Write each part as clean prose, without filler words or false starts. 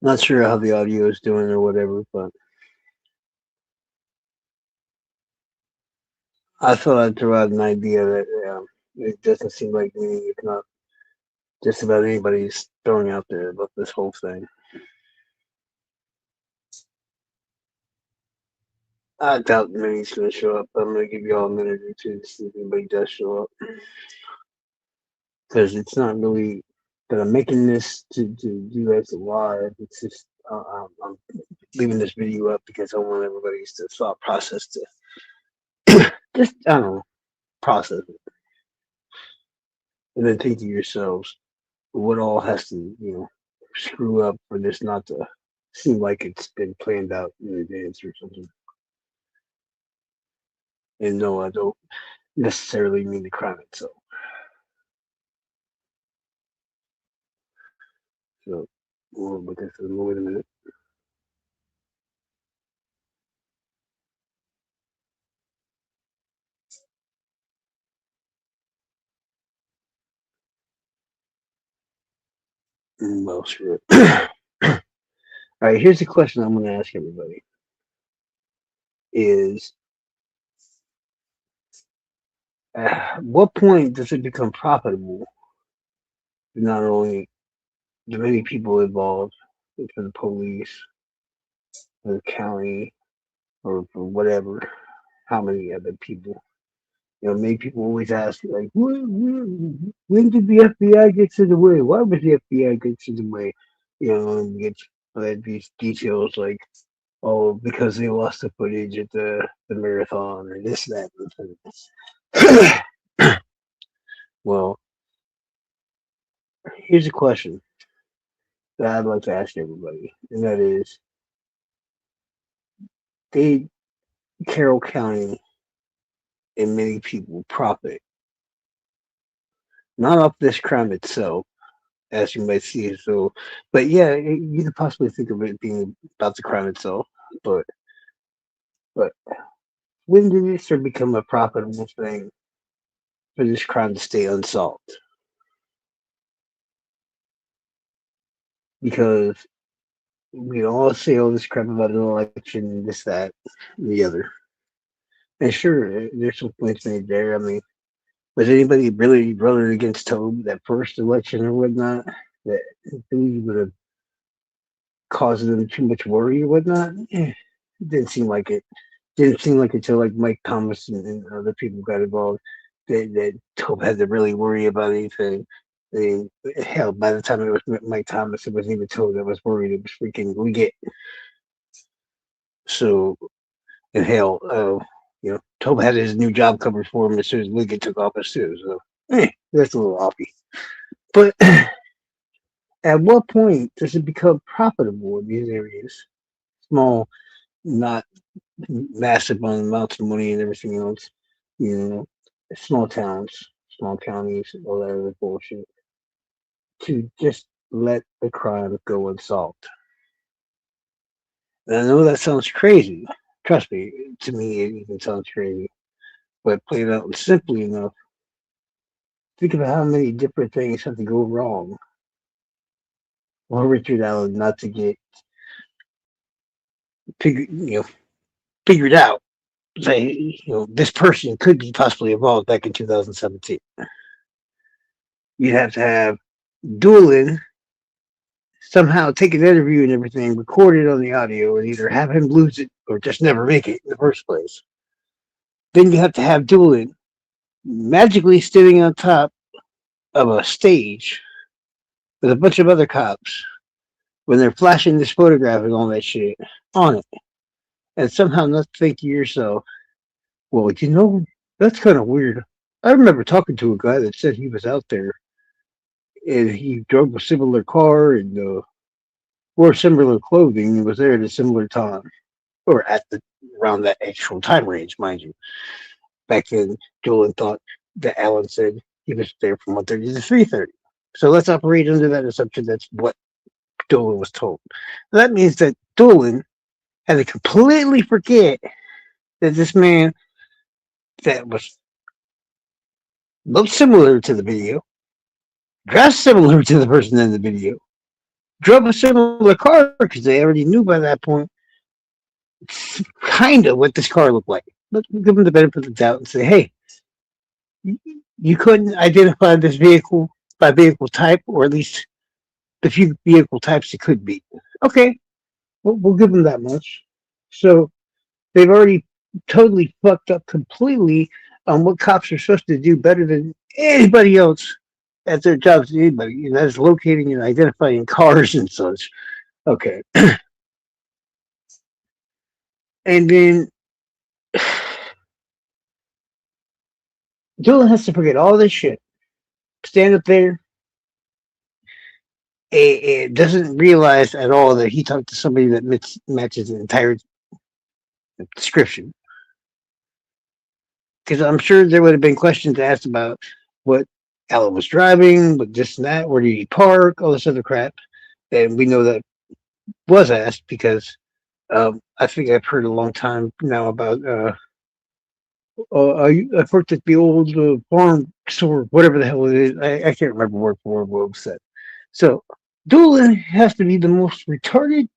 Not sure how the audio is doing or whatever, but I thought I'd throw out an idea that it doesn't seem like me, if not just about anybody's throwing out there about this whole thing. I doubt many's going to show up. I'm going to give you all a minute or two to see if anybody does show up. Because it's not really that I'm making this to do as a live. It's just I'm leaving this video up because I want everybody's to thought process to just, I don't know, process it. And then think to yourselves, what all has to, screw up for this not to seem like it's been planned out in advance or something. And no, I don't necessarily mean the crime itself. So we'll look at this. Wait a minute. Well, sure. All right, here's the question I'm going to ask everybody: Is at what point does it become profitable to not only the many people involved, for the police, for the county, or for whatever, how many other people? Many people always ask, like, when did the FBI get to the way? Why would the FBI get to the way? And get these details like, oh, because they lost the footage at the marathon or this, that, and the Well, here's a question that I'd like to ask everybody, and that is, did Carroll County and many people profit not off this crime itself, as you might see. So, but yeah, you could possibly think of it being about the crime itself. But but when did it start become a profitable thing for this crime to stay unsolved? Because we all say all this crap about an election, this, that, and the other. And sure, there's some points made there. I mean, was anybody really running against Tobe that first election or whatnot? That really would have caused them too much worry or whatnot? It didn't seem like it. Didn't seem like until like Mike Thomas and other people got involved that Tobe had to really worry about anything. I mean, hell, by the time it was Mike Thomas, it wasn't even Tobe that was worried. It was freaking Liggett. So, and hell, Tobe had his new job covered for him as soon as Liggett took office too. So, that's a little offy. But at what point does it become profitable in these areas? Small, not massive amounts of money and everything else. You know, small towns, small counties, all that other bullshit. To just let the crime go unsolved. And I know that sounds crazy. Trust me, to me it even sounds crazy. But played out simply enough, think about how many different things have to go wrong for Richard Allen not to get figured, figured out. Say, this person could be possibly involved back in 2017. You'd have to have Doolin somehow take an interview and everything, record it on the audio, and either have him lose it or just never make it in the first place. Then you have to have Doolin magically standing on top of a stage with a bunch of other cops when they're flashing this photograph and all that shit on it. And somehow not think to yourself, well, that's kind of weird. I remember talking to a guy that said he was out there and he drove a similar car and wore similar clothing and was there at a similar time, or at the around that actual time range, mind you. Back then, Dolan thought that Allen said he was there from 1:30 to 3:30. So let's operate under that assumption that's what Dolan was told. That means that Dolan had to completely forget that this man that was looked similar to the video, dressed similar to the person in the video, drove a similar car because they already knew by that point kind of what this car looked like. But we'll give them the benefit of the doubt and say, hey, you couldn't identify this vehicle by vehicle type, or at least the few vehicle types it could be. Okay, we'll give them that much. So they've already totally fucked up completely on what cops are supposed to do better than anybody else at their jobs than anybody, and that is locating and identifying cars and such. Okay. And then Dylan has to forget all this shit, stand up there, and doesn't realize at all that he talked to somebody that matches the entire description. Because I'm sure there would have been questions asked about what Alan was driving, what this and that, where did he park, all this other crap. And we know that was asked because I think I've heard a long time now about I worked at the old farm store, whatever the hell it is. I can't remember word for word what was said. So Doolin has to be the most retarded,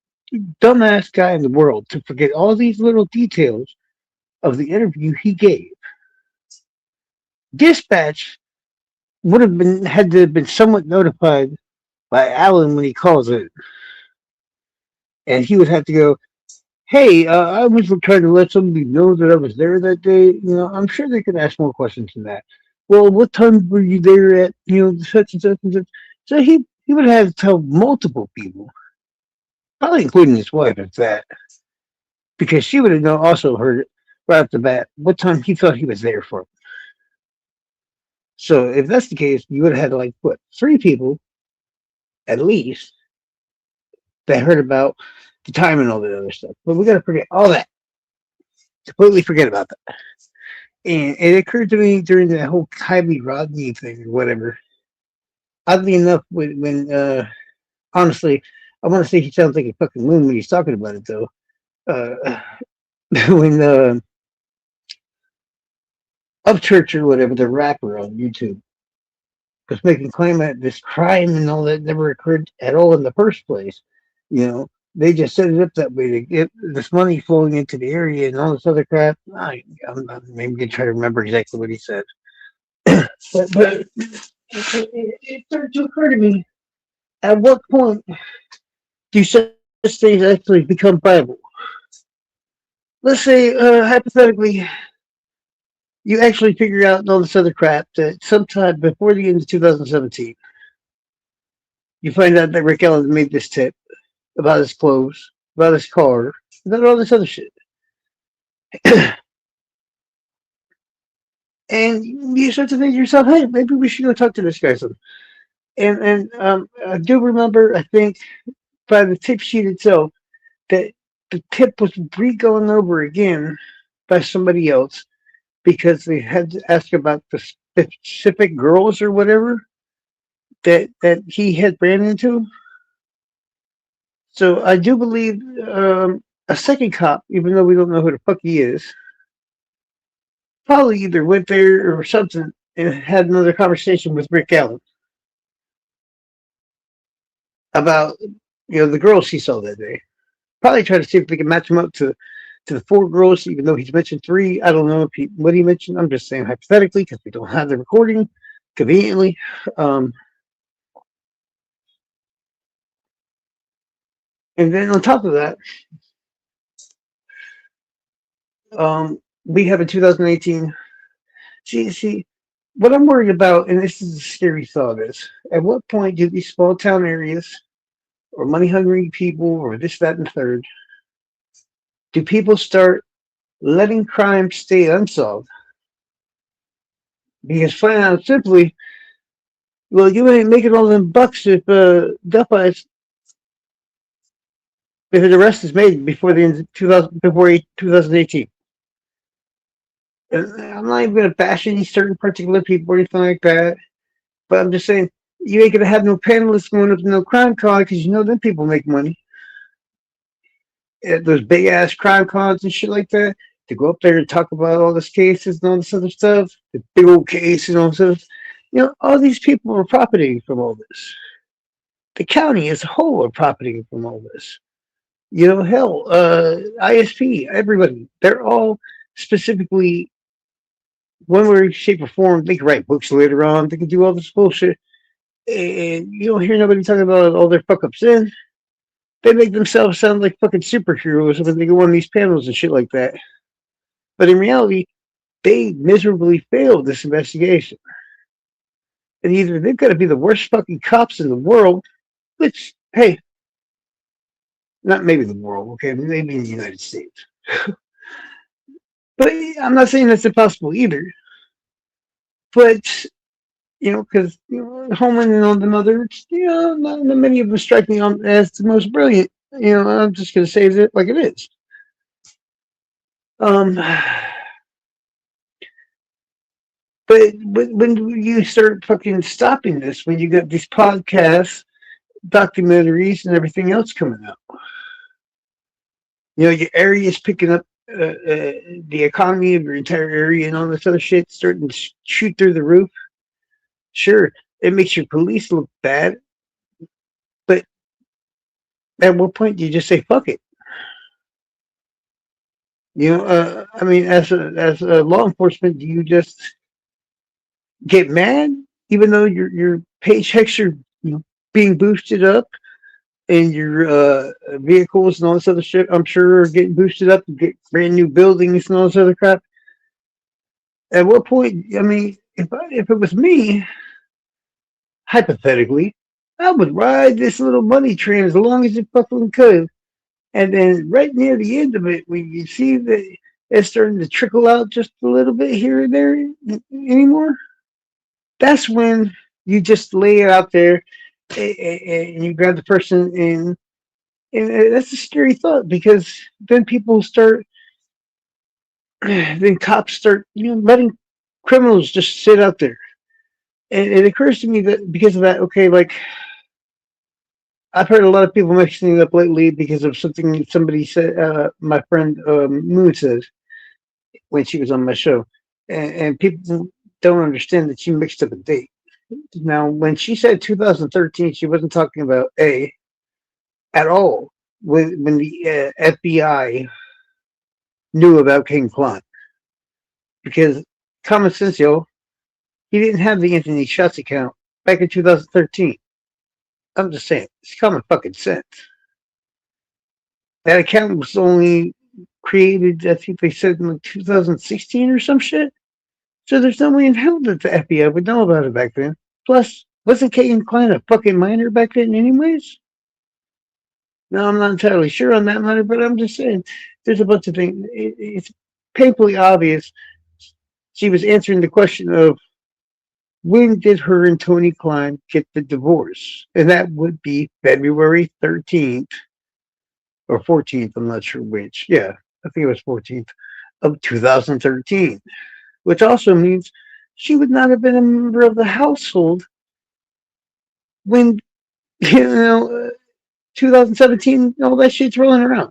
dumbass guy in the world to forget all these little details of the interview he gave. Dispatch would have been had to have been somewhat notified by Alan when he calls it, and he would have to go, "Hey, I was trying to let somebody know that I was there that day." I'm sure they could ask more questions than that. Well, what time were you there at? Such and such and such. So he would have to tell multiple people, probably including his wife, if that, because she would have also heard right off the bat what time he thought he was there for. So if that's the case, you would have had like what, three people at least that heard about the time and all that other stuff. But we got to forget all that. Completely forget about that. And it occurred to me during that whole Kylie Rodney thing or whatever. Oddly enough, when honestly, I want to say he sounds like a fucking loon when he's talking about it though. Uh, when Upchurch or whatever, the rapper on YouTube, was making claim that this crime and all that never occurred at all in the first place. They just set it up that way to get this money flowing into the area and all this other crap. I'm maybe gonna try to remember exactly what he said, but it started to occur to me: at what point do such things actually become viable? Let's say, hypothetically, you actually figure out all this other crap that sometime before the end of 2017, you find out that Rick Allen made this tip about his clothes, about his car, about all this other shit. And you start to think to yourself, hey, maybe we should go talk to this guy some. And I do remember, I think, by the tip sheet itself, that the tip was re-going over again by somebody else because they had to ask about the specific girls or whatever that he had ran into. So I do believe a second cop, even though we don't know who the fuck he is, probably either went there or something and had another conversation with Rick Allen about the girls he saw that day. Probably try to see if we can match him up to the four girls, even though he's mentioned three. I don't know what he mentioned. I'm just saying hypothetically because we don't have the recording conveniently. And then on top of that, we have in 2018. See, what I'm worried about, and this is a scary thought, is at what point do these small town areas, or money hungry people, or this, that, and third, do people start letting crime stay unsolved? Because flat out simply, well, you ain't making all them bucks if Delphi, if an arrest is made before the end of 2018. And I'm not even going to bash any certain particular people or anything like that, but I'm just saying you ain't going to have no panelists going up to no crime con because them people make money. Those big ass crime cons and shit like that, to go up there and talk about all these cases and all this other stuff, the big old cases and all this stuff. All these people are profiting from all this. The county as a whole are profiting from all this. Hell, ISP, everybody, they're all specifically one way, shape, or form. They can write books later on. They can do all this bullshit, and you don't hear nobody talking about all their fuck ups. In they make themselves sound like fucking superheroes when they go on these panels and shit like that. But in reality, they miserably failed this investigation. And either they've got to be the worst fucking cops in the world, which, hey, not maybe the world, okay, maybe in the United States. But I'm not saying that's impossible either. But, because, Holman and all them others, not many of them strike me as the most brilliant. I'm just going to say it like it is. But when you start fucking stopping this, when you got these podcasts, documentaries, and everything else coming out, your area is picking up the economy of your entire area and all this other shit starting to shoot through the roof. Sure, it makes your police look bad, but at what point do you just say fuck it? I mean, as a law enforcement, do you just get mad even though your paychecks are being boosted up and your vehicles and all this other shit, I'm sure, are getting boosted up and get brand new buildings and all this other crap? At what point? I mean, if it was me, hypothetically, I would ride this little money train as long as it fucking could. And then right near the end of it, when you see that it's starting to trickle out just a little bit here and there anymore, that's when you just lay it out there and you grab the person, and that's a scary thought, because then then cops start, letting criminals just sit out there. And it occurs to me that because of that, okay, like, I've heard a lot of people mixing it up lately because of something somebody said, my friend Moon says when she was on my show. And people don't understand that she mixed up a date. Now, when she said 2013, she wasn't talking about A at all when the FBI knew about King Klein. Because common sense, he didn't have the Anthony Shots account back in 2013. I'm just saying, it's common fucking sense. That account was only created, I think they said, in like 2016 or some shit. So there's no way in hell that the FBI would know about it back then. Plus, wasn't Kagan Klein a fucking minor back then anyways? No, I'm not entirely sure on that matter, but I'm just saying, there's a bunch of things. It's painfully obvious she was answering the question of when did her and Tony Klein get the divorce? And that would be February 13th or 14th, I'm not sure which. Yeah, I think it was 14th of 2013, which also means she would not have been a member of the household when, 2017, all that shit's rolling around.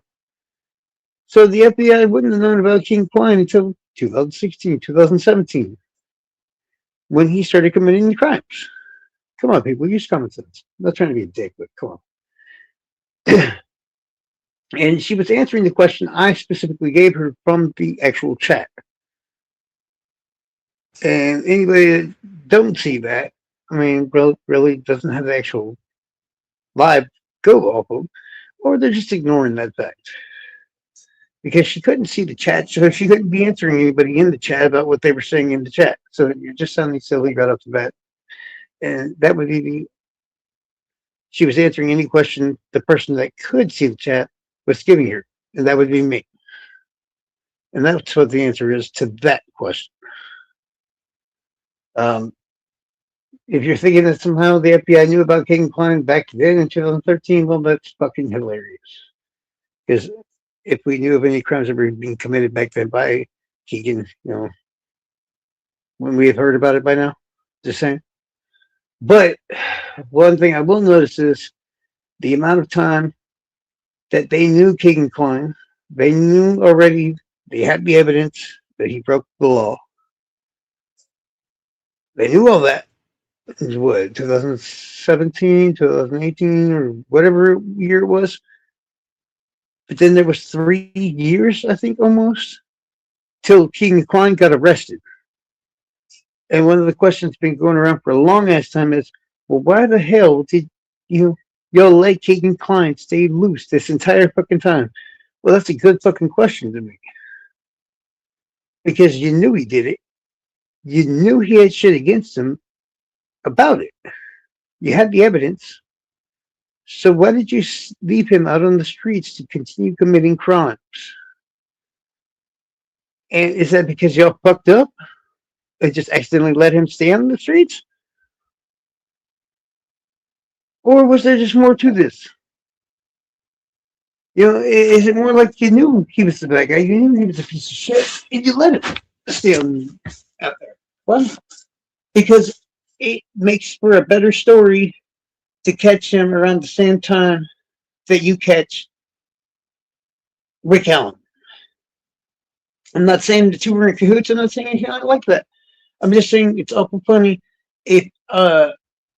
So the FBI wouldn't have known about King Klein until 2016, 2017, when he started committing the crimes. Come on, people, use common sense. I'm not trying to be a dick, but come on. And she was answering the question I specifically gave her from the actual chat. And anybody that don't see that, I mean, really doesn't have the actual live go off of, or they're just ignoring that fact. Because she couldn't see the chat, so she couldn't be answering anybody in the chat about what they were saying in the chat. So you're just sounding silly right off the bat. And that would be she was answering any question the person that could see the chat was giving her, and that would be me. And that's what the answer is to that question. If you're thinking that somehow the FBI knew about King Klein back then in 2013, well, that's fucking hilarious. Because if we knew of any crimes that were being committed back then by Keegan, when we have heard about it by now, just saying. But one thing I will notice is the amount of time that they knew Keegan Klein, they knew already, they had the evidence that he broke the law. They knew all that. It was what, 2017, 2018, or whatever year it was. But then there was 3 years, I think, almost, till Keegan Klein got arrested. And one of the questions been going around for a long ass time is, well, why the hell did you y'all let Keegan Klein stay loose this entire fucking time? Well, that's a good fucking question to me, because you knew he did it. You knew he had shit against him about it. You had the evidence. So why did you leave him out on the streets to continue committing crimes? And is that because y'all fucked up and just accidentally let him stay on the streets? Or was there just more to this? You know, is it more like you knew he was the bad guy, you knew he was a piece of shit, and you let him stay on, out there? Well, because it makes for a better story to catch him around the same time that you catch Rick Allen. I'm not saying the two were in cahoots. I'm not saying anything like that. I'm just saying it's awful funny if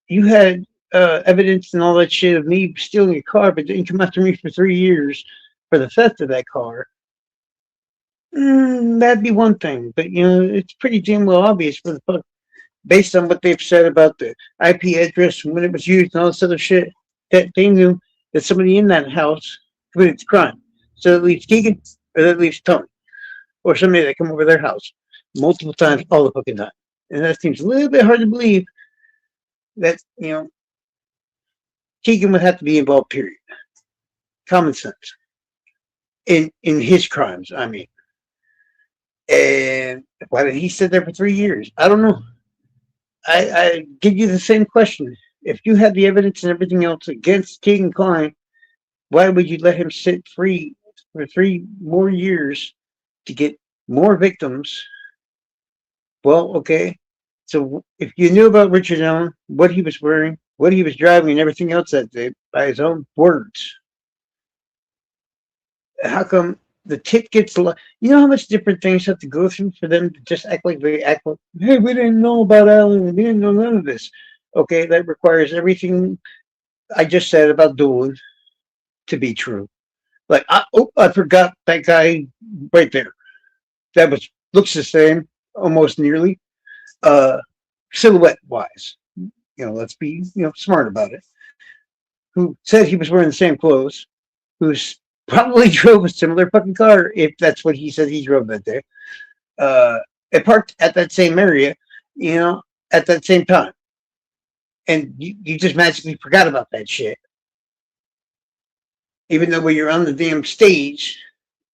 you had evidence and all that shit of me stealing a car, but didn't come after me for 3 years for the theft of that car. That'd be one thing, but you know it's pretty damn well obvious for the fuck, based on what they've said about the IP address and when it was used and all this other shit, that they knew that somebody in that house committed the crime. So that leaves Keegan, or that leaves Tony, or somebody that come over their house multiple times all the fucking time. And that seems a little bit hard to believe that, you know, Keegan would have to be involved, period. Common sense. In his crimes, I mean. And why did he sit there for 3 years? I don't know. I give you the same question. If you had the evidence and everything else against Keegan Klein, why would you let him sit free for 3 more years to get more victims? Well, okay. So if you knew about Richard Allen, what he was wearing, what he was driving, and everything else that day, by his own words, how come the tip gets? You know how much different things have to go through for them to just act like they act like, hey, we didn't know about Allen, we didn't know none of this. Okay, that requires everything I just said about Doolin to be true. Like, I forgot that guy right there. That was looks the same, almost nearly, uh, silhouette wise. You know, let's be smart about it. Who said he was wearing the same clothes? Who's probably drove a similar fucking car if that's what he said he drove that day. It parked at that same area, you know, at that same time, and you just magically forgot about that shit, even though when you're on the damn stage,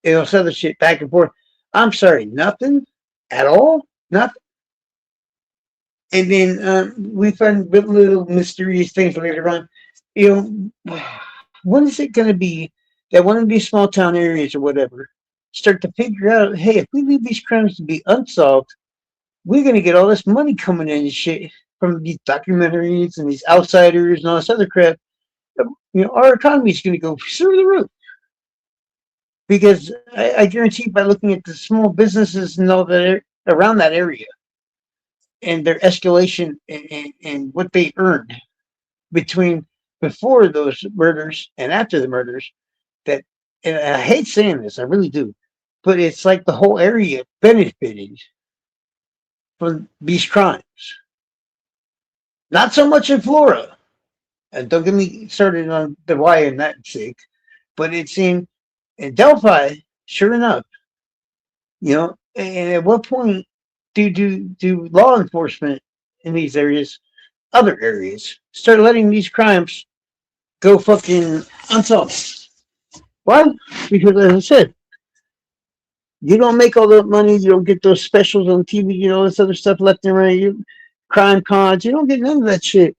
it'll sell the shit back and forth. I'm sorry, nothing at all, nothing. And then we find little mysterious things later on. You know, when is it going to be that one of these small town areas or whatever start to figure out, hey, if we leave these crimes to be unsolved, we're going to get all this money coming in and shit from these documentaries and these outsiders and all this other crap. You know, our economy is going to go through the roof, because I guarantee by looking at the small businesses and all that around that area and their escalation and what they earned between before those murders and after the murders, that, and I hate saying this, I really do, but it's like the whole area benefited from these crimes. Not so much in Florida, and don't get me started on the why and that sake, but it's in Delphi, sure enough, you know, and at what point do law enforcement in these areas, other areas, start letting these crimes go fucking unsolved? Why? Because as I said, you don't make all that money, you don't get those specials on TV, you know, this other stuff left and right, you crime cons, you don't get none of that shit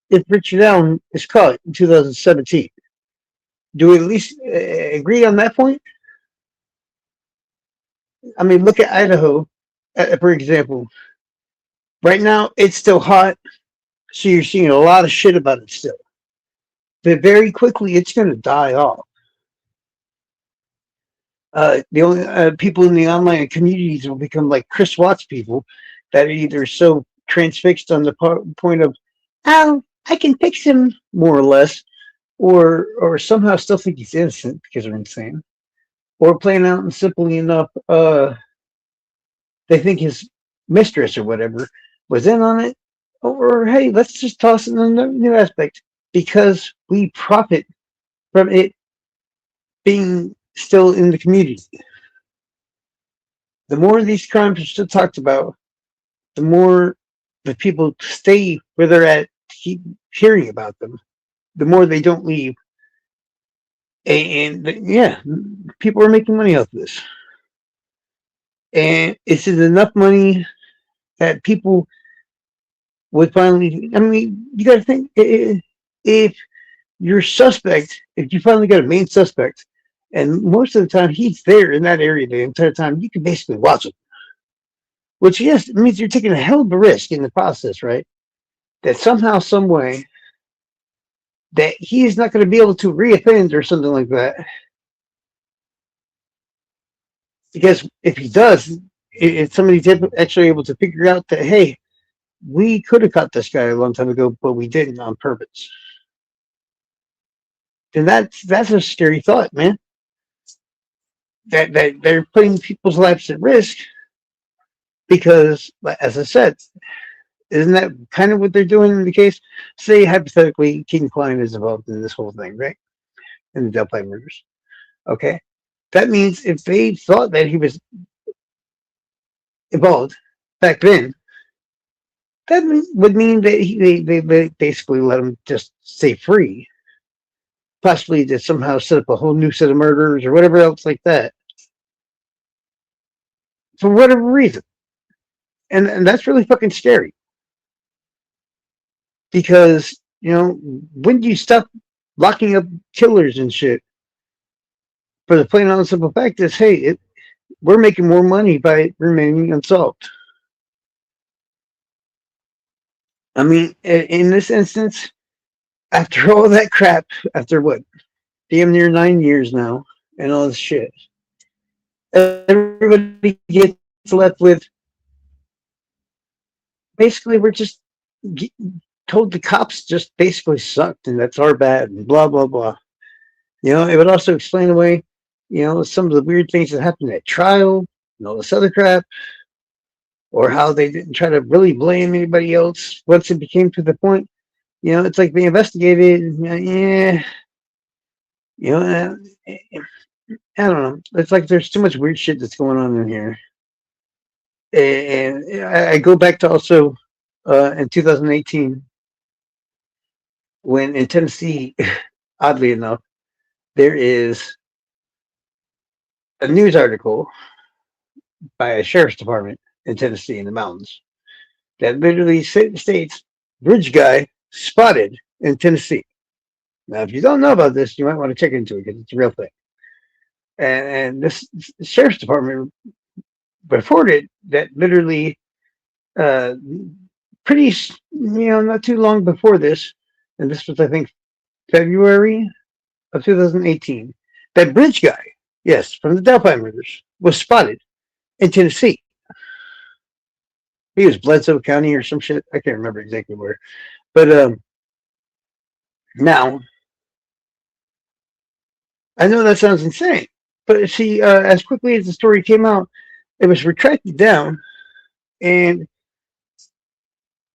if Richard Allen is caught in 2017. Do we at least agree on that point? I mean, look at Idaho, for example. Right now, it's still hot, so you're seeing a lot of shit about it still. But very quickly, it's going to die off. The only people in the online communities will become like Chris Watts people that are either so transfixed on the point of, oh, I can fix him more or less, or somehow still think he's innocent because they're insane, or plain out and simply enough, they think his mistress or whatever was in on it, or hey, let's just toss in a new aspect because we profit from it being still in the community. The more these crimes are still talked about, the more the people stay where they're at, keep hearing about them, the more they don't leave. And yeah, people are making money off of this. And it's enough money that people would finally. I mean, you got to think if your suspect, if you finally got a main suspect, and most of the time he's there in that area the entire time, you can basically watch him. Which, yes, means you're taking a hell of a risk in the process, right? That somehow, some way, that he is not going to be able to reoffend or something like that. Because if he does, if somebody's actually able to figure out that, hey, we could have caught this guy a long time ago, but we didn't on purpose, then that's a scary thought, man. That they're putting people's lives at risk because, as I said, isn't that kind of what they're doing in the case? Say hypothetically, King Klein is involved in this whole thing, right? In the Delphi murders. Okay, that means if they thought that he was involved back then, that would mean that they basically let him just stay free, possibly to somehow set up a whole new set of murders or whatever else like that, for whatever reason. And that's really fucking scary because, when do you stop locking up killers and shit for the plain and simple fact is, hey, we're making more money by it remaining unsolved. I mean, in this instance, after all that crap, after what, damn near 9 years now, and all this shit, everybody gets left with basically we're just told the cops just basically sucked and that's our bad and blah blah blah. It would also explain away, some of the weird things that happened at trial and all this other crap, or how they didn't try to really blame anybody else once it became to the point. It's like they investigated. Yeah, I don't know. It's like there's too much weird shit that's going on in here. And I go back to also in 2018 when in Tennessee, oddly enough, there is a news article by a sheriff's department in Tennessee in the mountains that literally states bridge guy spotted in Tennessee. Now, if you don't know about this, you might want to check into it because it's a real thing. And this sheriff's department reported that literally uh, pretty, not too long before this, and this was, I think, February of 2018, that bridge guy, yes, from the Delphi murders, was spotted in Tennessee. He was Bledsoe County or some shit. I can't remember exactly where. But now, I know that sounds insane. But see, as quickly as the story came out, it was retracted down and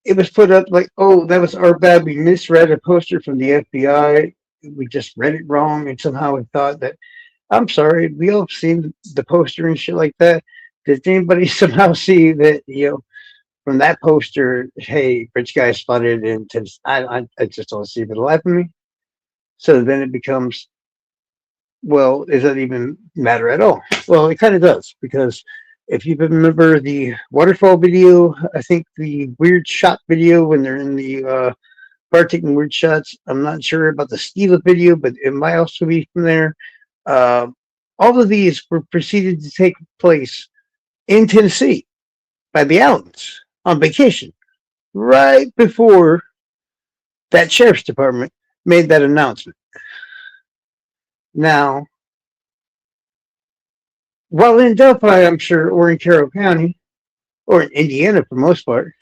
it was put up like, oh, that was our bad. We misread a poster from the FBI. We just read it wrong. And somehow we thought that, I'm sorry, we all seen the poster and shit like that. Did anybody somehow see that, from that poster, hey, rich guy spotted in Tennessee? I just don't see the life of me. So then it becomes, well, does that even matter at all? Well, it kind of does, because if you remember the waterfall video, I think the weird shot video when they're in the bar taking weird shots, I'm not sure about the Stila video, but it might also be from there. Uh, all of these were proceeded to take place in Tennessee by the Allens on vacation right before that sheriff's department made that announcement. Now, while in Delphi, I'm sure, or in Carroll County, or in Indiana for most part,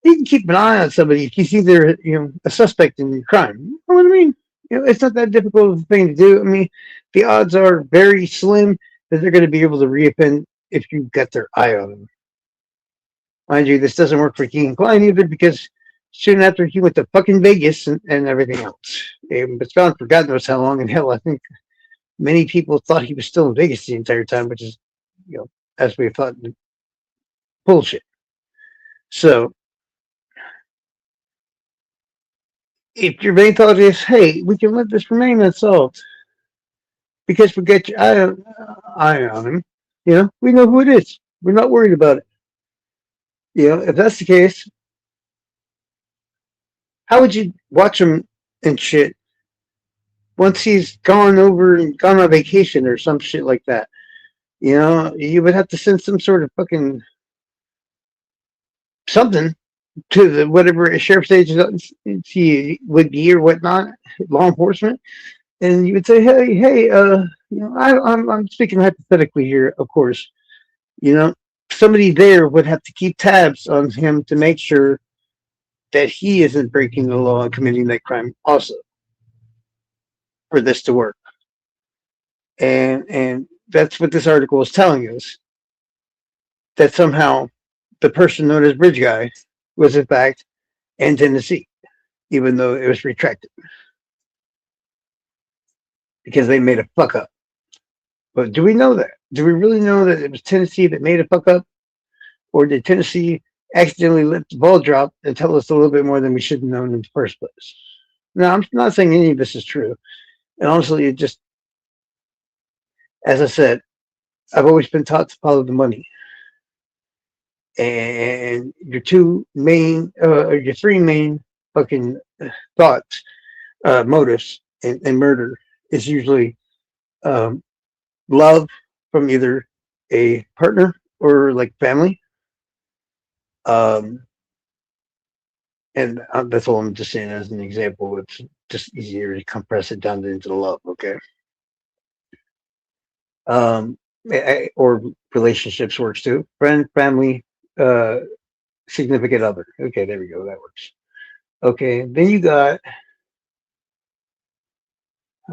You can keep an eye on somebody if you see they're a suspect in your crime. You know what I mean? It's not that difficult of a thing to do. I mean, the odds are very slim that they're going to be able to reoffend if you've got their eye on them. Mind you, this doesn't work for Keegan Klein either because soon after he went to fucking Vegas and everything else. And was found for God knows how long. And hell, I think many people thought he was still in Vegas the entire time, which is, you know, as we thought, bullshit. So if your main thought is, hey, we can let this remain unsolved because we got your eye on him, we know who it is. We're not worried about it. If that's the case, how would you watch him and shit once he's gone over and gone on vacation or some shit like that? You would have to send some sort of fucking something to the whatever sheriff's agency would be or whatnot, law enforcement, and you would say, hey, I'm speaking hypothetically here, of course. You know, somebody there would have to keep tabs on him to make sure that he isn't breaking the law and committing that crime also for this to work. And that's what this article is telling us, that somehow the person known as Bridge Guy was in fact in Tennessee, even though it was retracted because they made a fuck up. But do we know that? Do we really know that it was Tennessee that made a fuck up? Or did Tennessee accidentally let the ball drop and tell us a little bit more than we should have known in the first place? Now, I'm not saying any of this is true. And honestly, it just, as I said, I've always been taught to follow the money. And your your three main fucking thoughts, motives in murder is usually um, love from either a partner or like family. Um, and that's all I'm just saying as an example. It's just easier to compress it down into the love, okay? Um, or relationships works too. Friend, family, uh, significant other. Okay, there we go. That works. Okay, then you got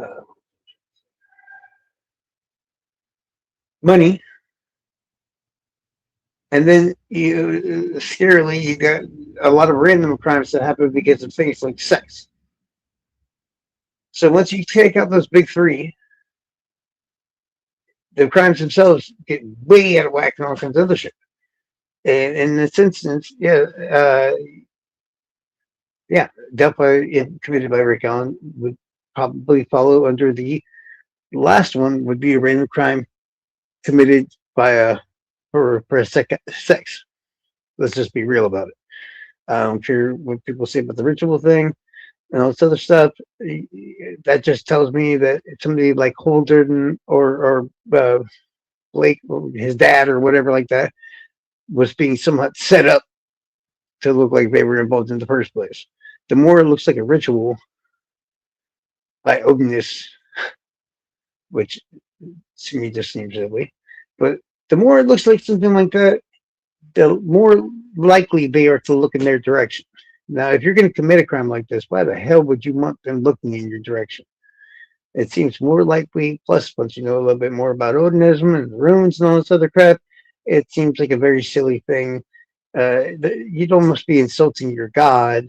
uh, money, and then scarily, you got a lot of random crimes that happen because of things like sex. So once you take out those big three, the crimes themselves get way out of whack and all kinds of other shit. And in this instance, yeah, Delphi committed by Rick Allen would probably follow under the last one would be a random crime committed by for sex. Let's just be real about it. I don't care what people say about the ritual thing and all this other stuff. That just tells me that somebody like Holden or Blake, or his dad, or whatever like that, was being somewhat set up to look like they were involved in the first place. The more it looks like a ritual by Ognis, which to me just seems silly, but the more it looks like something like that, the more likely they are to look in their direction. Now, if you're going to commit a crime like this, why the hell would you want them looking in your direction? It seems more likely, plus, once you know a little bit more about Odinism and the runes and all this other crap, it seems like a very silly thing. You'd almost be insulting your god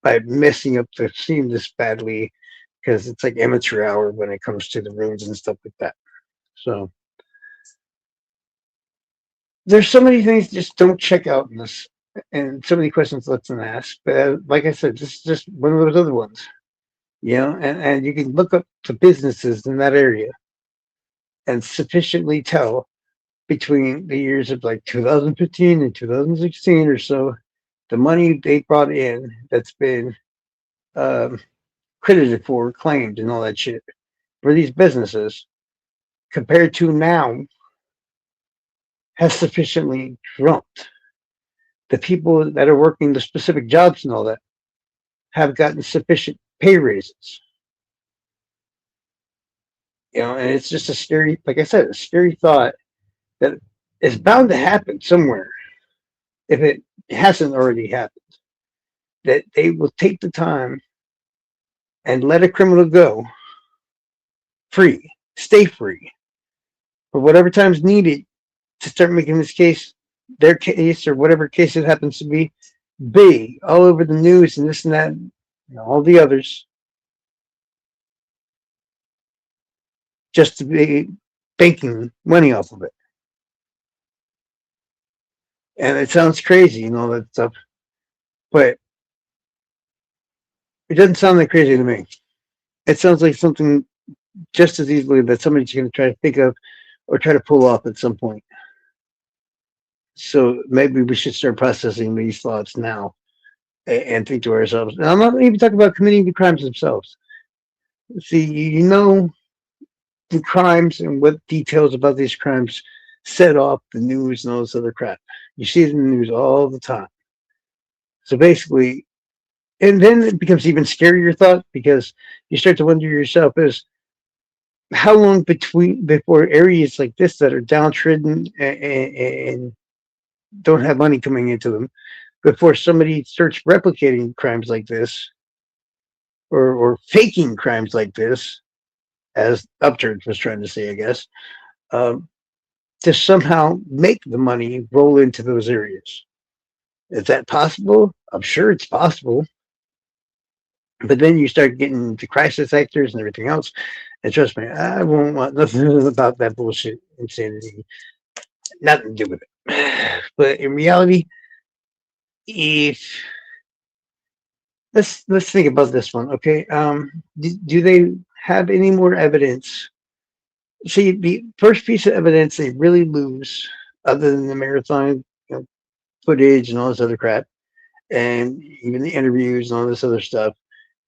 by messing up the scene this badly because it's like amateur hour when it comes to the runes and stuff like that. So there's so many things just don't check out in this, and so many questions left unasked. But like I said, this is just one of those other ones, and you can look up the businesses in that area and sufficiently tell between the years of like 2015 and 2016 or so, the money they brought in that's been um, credited for, claimed, and all that shit for these businesses compared to now has sufficiently jumped. The people that are working the specific jobs and all that have gotten sufficient pay raises. And it's just a scary, like I said, a scary thought that is bound to happen somewhere if it it hasn't already happened, that they will take the time and let a criminal go free, stay free, for whatever time's needed to start making this case, their case, or whatever case it happens to be, big, all over the news and this and that, and all the others, just to be banking money off of it. And it sounds crazy and all that stuff, but it doesn't sound that crazy to me. It sounds like something just as easily that somebody's going to try to think of or try to pull off at some point. So maybe we should start processing these thoughts now and think to ourselves. And I'm not even talking about committing the crimes themselves. See, you know the crimes and what details about these crimes set off the news and all this other crap. You see it in the news all the time. So basically, and then it becomes even scarier thought because you start to wonder yourself is how long between before areas like this that are downtrodden and don't have money coming into them before somebody starts replicating crimes like this or faking crimes like this, as Upchurch was trying to say, I guess, um, to somehow make the money roll into those areas. Is that possible? I'm sure it's possible. But then you start getting the crisis actors and everything else. And trust me, I won't want nothing about that bullshit insanity. Nothing to do with it. But in reality, if let's think about this one, okay? Do they have any more evidence? See, the first piece of evidence they really lose, other than the marathon, footage and all this other crap, and even the interviews and all this other stuff,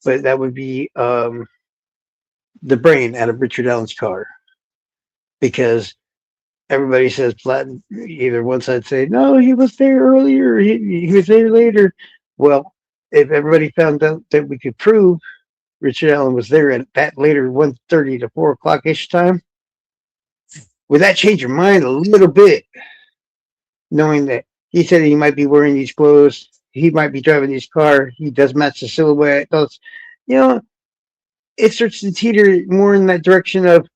but that would be the brain out of Richard Allen's car, because everybody says Platten. Either one side say no, he was there earlier, he was there later. Well, if everybody found out that we could prove Richard Allen was there at that later 1:30 to 4 o'clock ish time, would that change your mind a little bit? Knowing that he said he might be wearing these clothes, he might be driving this car, he does match the silhouette. Those, you know, it starts to teeter more in that direction of,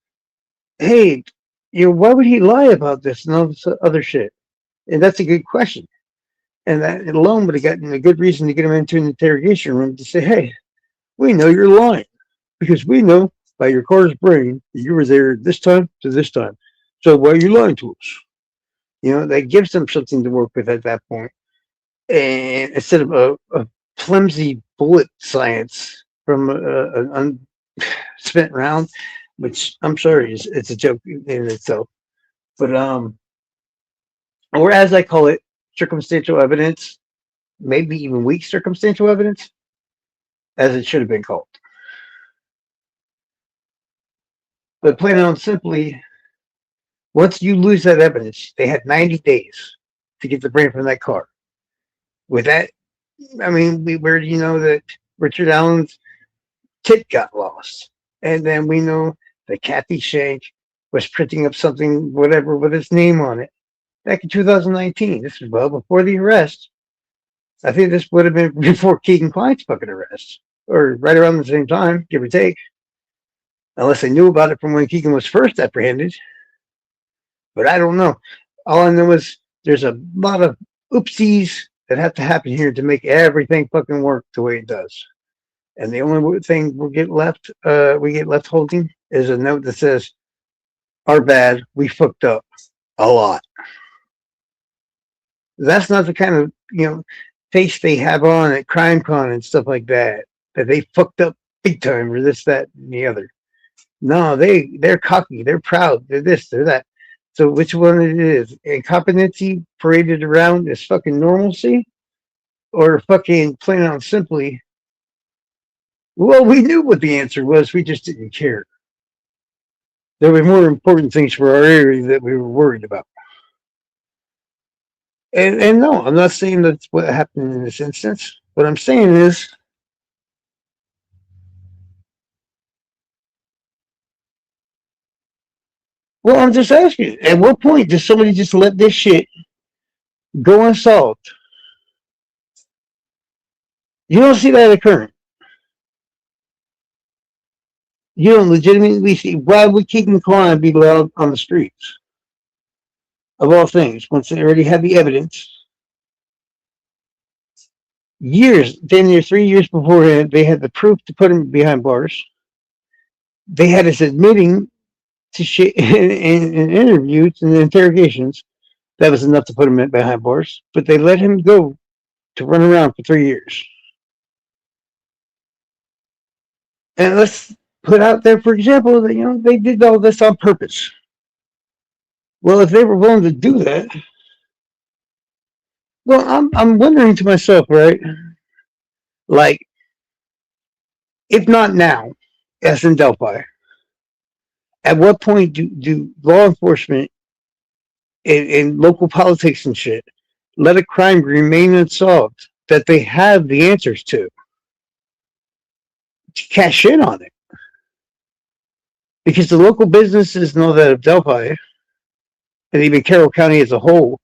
hey, why would he lie about this and all this other shit? And that's a good question. And that alone would have gotten a good reason to get him into an interrogation room to say, hey, we know you're lying because we know by your car's brain that you were there this time to this time. So why are you lying to us? That gives them something to work with at that point. And instead of a flimsy bullet science from an unspent round, which I'm sorry, it's a joke in itself. But or as I call it, circumstantial evidence, maybe even weak circumstantial evidence, as it should have been called. But plain and simply, once you lose that evidence, they had 90 days to get the brain from that car. With that, I mean, we already know that Richard Allen's tip got lost. And then we know that Kathy Shank was printing up something, whatever, with his name on it back in 2019. This was well before the arrest. I think this would have been before Keegan Klein's fucking arrest, or right around the same time, give or take. Unless they knew about it from when Keegan was first apprehended. But I don't know. All I know is there's a lot of oopsies that have to happen here to make everything fucking work the way it does. And the only thing we get left holding is a note that says, "Our bad, we fucked up a lot." That's not the kind of face they have on at CrimeCon and stuff like that. That they fucked up big time or this, that, and the other. No, they're cocky, they're proud, they're this, they're that. So which one it is? Incompetency paraded around as fucking normalcy, or fucking plain out simply, well, we knew what the answer was, we just didn't care. There were more important things for our area that we were worried about. And no, I'm not saying that's what happened in this instance. What I'm saying is, well, I'm just asking, at what point does somebody just let this shit go unsolved? You don't see that occurring. You don't legitimately see why would Keaton Klein be allowed on the streets of all things once they already had the evidence. Years, damn near 3 years beforehand, they had the proof to put him behind bars. They had us admitting to shit in interviews and interrogations. That was enough to put him behind bars, but they let him go to run around for 3 years. And let's put out there, for example, that they did all this on purpose. Well, if they were willing to do that, well, I'm wondering to myself, right? Like, if not now, as in Delphi, at what point do law enforcement in local politics and shit let a crime remain unsolved that they have the answers to cash in on it? Because the local businesses know that of Delphi and even Carroll County as a whole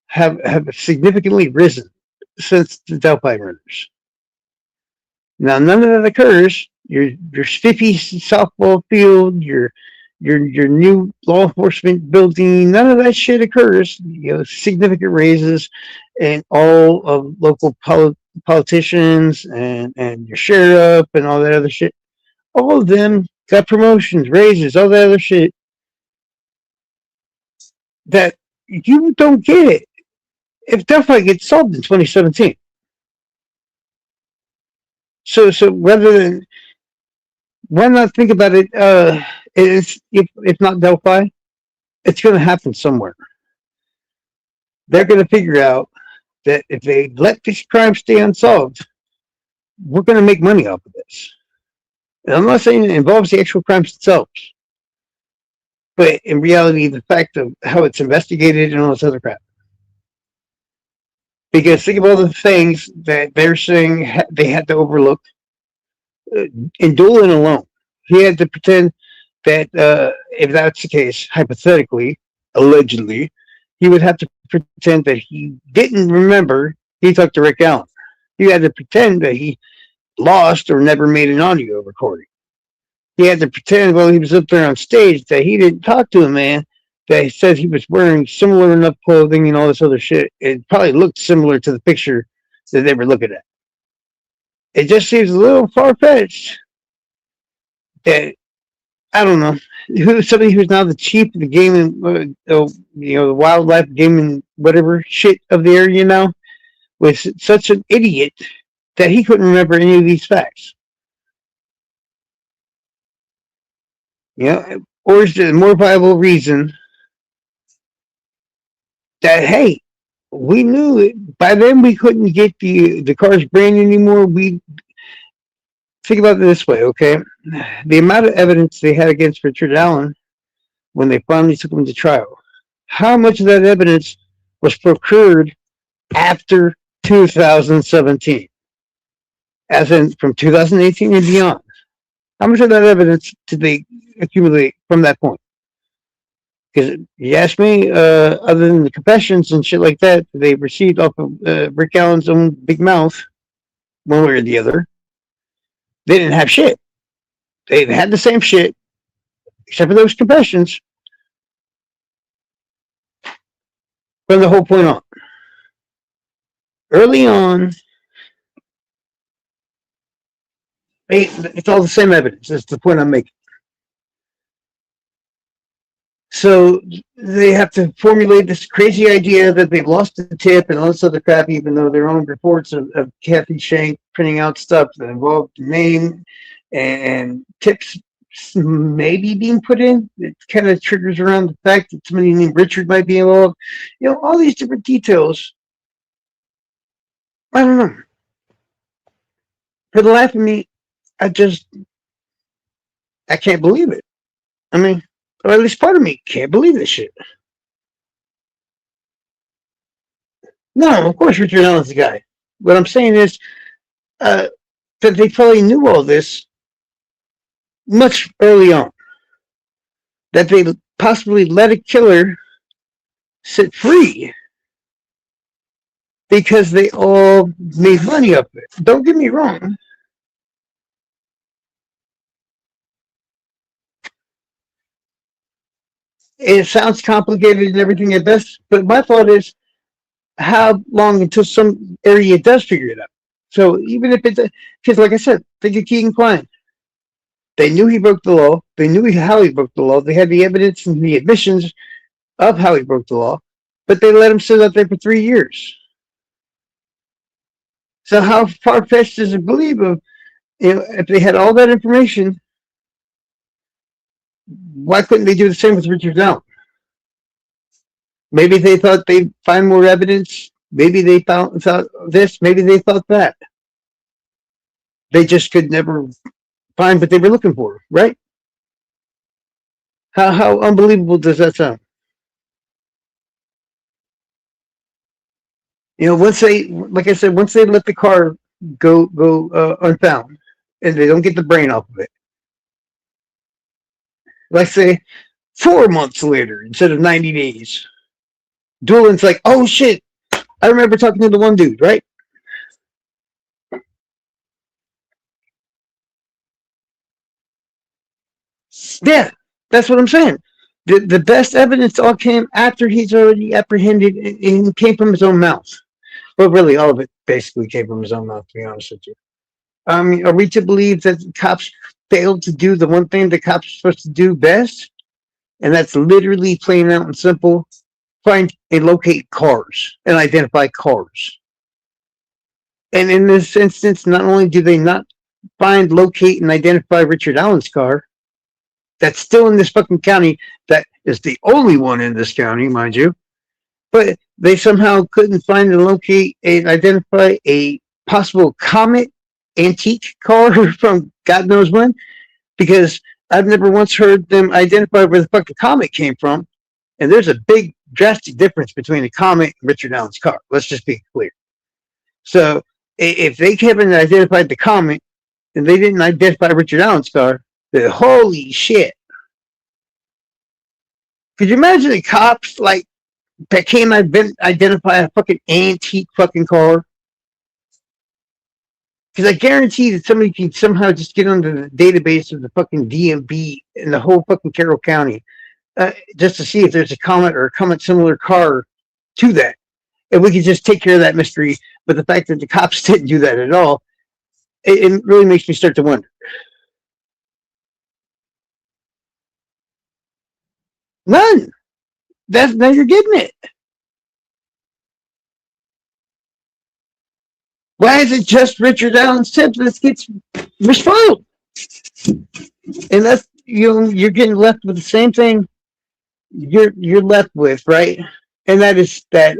have significantly risen since the Delphi murders. Now, none of that occurs. Your spiffy softball field, your new law enforcement building, none of that shit occurs. Significant raises in all of local politicians and your sheriff and all that other shit. All of them got promotions, raises, all that other shit that you don't get if Delphi gets solved in 2017. So rather than why not think about it? It's if not Delphi, it's going to happen somewhere. They're going to figure out that if they let this crime stay unsolved, we're going to make money off of this. And I'm not saying it involves the actual crimes themselves, but in reality, the fact of how it's investigated and all this other crap. Because think of all the things that they're saying they had to overlook. In Doolin alone, he had to pretend that if that's the case, hypothetically, allegedly, he would have to pretend that he didn't remember he talked to Rick Allen. He had to pretend that he lost or never made an audio recording. He had to pretend while he was up there on stage that he didn't talk to a man that he said he was wearing similar enough clothing and all this other shit. It probably looked similar to the picture that they were looking at. It just seems a little far-fetched that, I don't know, somebody who's now the chief of the gaming, the wildlife gaming whatever shit of the area now, was such an idiot that he couldn't remember any of these facts. Or is there a more viable reason that, hey, we knew it. By then we couldn't get the car's brain anymore. We think about it this way, okay? The amount of evidence they had against Richard Allen when they finally took him to trial, how much of that evidence was procured after 2017? As in from 2018 and beyond. How much of that evidence did they accumulate from that point? Because you ask me, other than the confessions and shit like that they received off of Rick Allen's own big mouth, one way or the other, they didn't have shit. They had the same shit, except for those confessions, from the whole point on. Early on, it's all the same evidence. That's the point I'm making. So they have to formulate this crazy idea that they've lost the tip and all this other crap, even though their own reports of Kathy Shank printing out stuff that involved the name and tips maybe being put in. It kind of triggers around the fact that somebody named Richard might be involved. All these different details. I don't know. For the life of me, I can't believe it. I mean, or at least part of me can't believe this shit. No, of course Richard Allen's the guy. What I'm saying is that they probably knew all this much early on. That they possibly let a killer sit free because they all made money off it. Don't get me wrong. It sounds complicated and everything at best, but my thought is how long until some area does figure it out. So even if it's, because like I said, think of Keaton Klein. They knew he broke the law. They knew how he broke the law. They had the evidence and the admissions of how he broke the law, but they let him sit out there for 3 years. So how far fetched is it believe of, if they had all that information, why couldn't they do the same with Richard Allen? Maybe they thought they'd find more evidence. Maybe they thought this. Maybe they thought that. They just could never find what they were looking for, right? How unbelievable does that sound? Once they, like I said, once they let the car go unfound, and they don't get the brain off of it, like say 4 months later instead of 90 days, Doolin's like, oh shit, I remember talking to the one dude, right? Yeah, that's what I'm saying. The best evidence all came after he's already apprehended and came from his own mouth. Well, really, all of it basically came from his own mouth, to be honest with you. Are we to believe that cops failed to do the one thing the cops are supposed to do best? And that's literally plain out and simple, find and locate cars and identify cars. And in this instance, not only do they not find, locate, and identify Richard Allen's car, that's still in this fucking county, that is the only one in this county, mind you, but they somehow couldn't find and locate and identify a possible Comet antique car from God knows when, because I've never once heard them identify where the fucking Comet came from. And there's a big drastic difference between a Comet and Richard Allen's car. Let's just be clear. So if they haven't identified the Comet and they didn't identify Richard Allen's car, then holy shit. Could you imagine the cops like that can't identify a fucking antique fucking car? Because I guarantee that somebody can somehow just get onto the database of the fucking DMV in the whole fucking Carroll County, just to see if there's a Comet or a Comet similar car to that. And we could just take care of that mystery. But the fact that the cops didn't do that at all, it really makes me start to wonder. None. Now you're getting it. Why is it just Richard Allen's tip that gets misfiled? And that's, you're getting left with the same thing you're left with, right? And that is that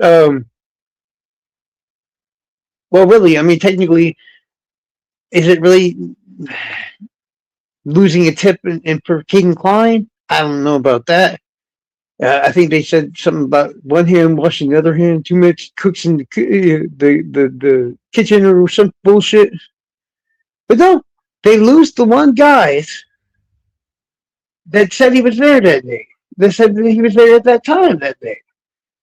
well, really, I mean, technically, is it really losing a tip in for Keaton Klein? I don't know about that. I think they said something about one hand washing the other hand. Too much cooks in the kitchen or some bullshit. But no, they lose the one guy that said he was there that day. They said that he was there at that time that day.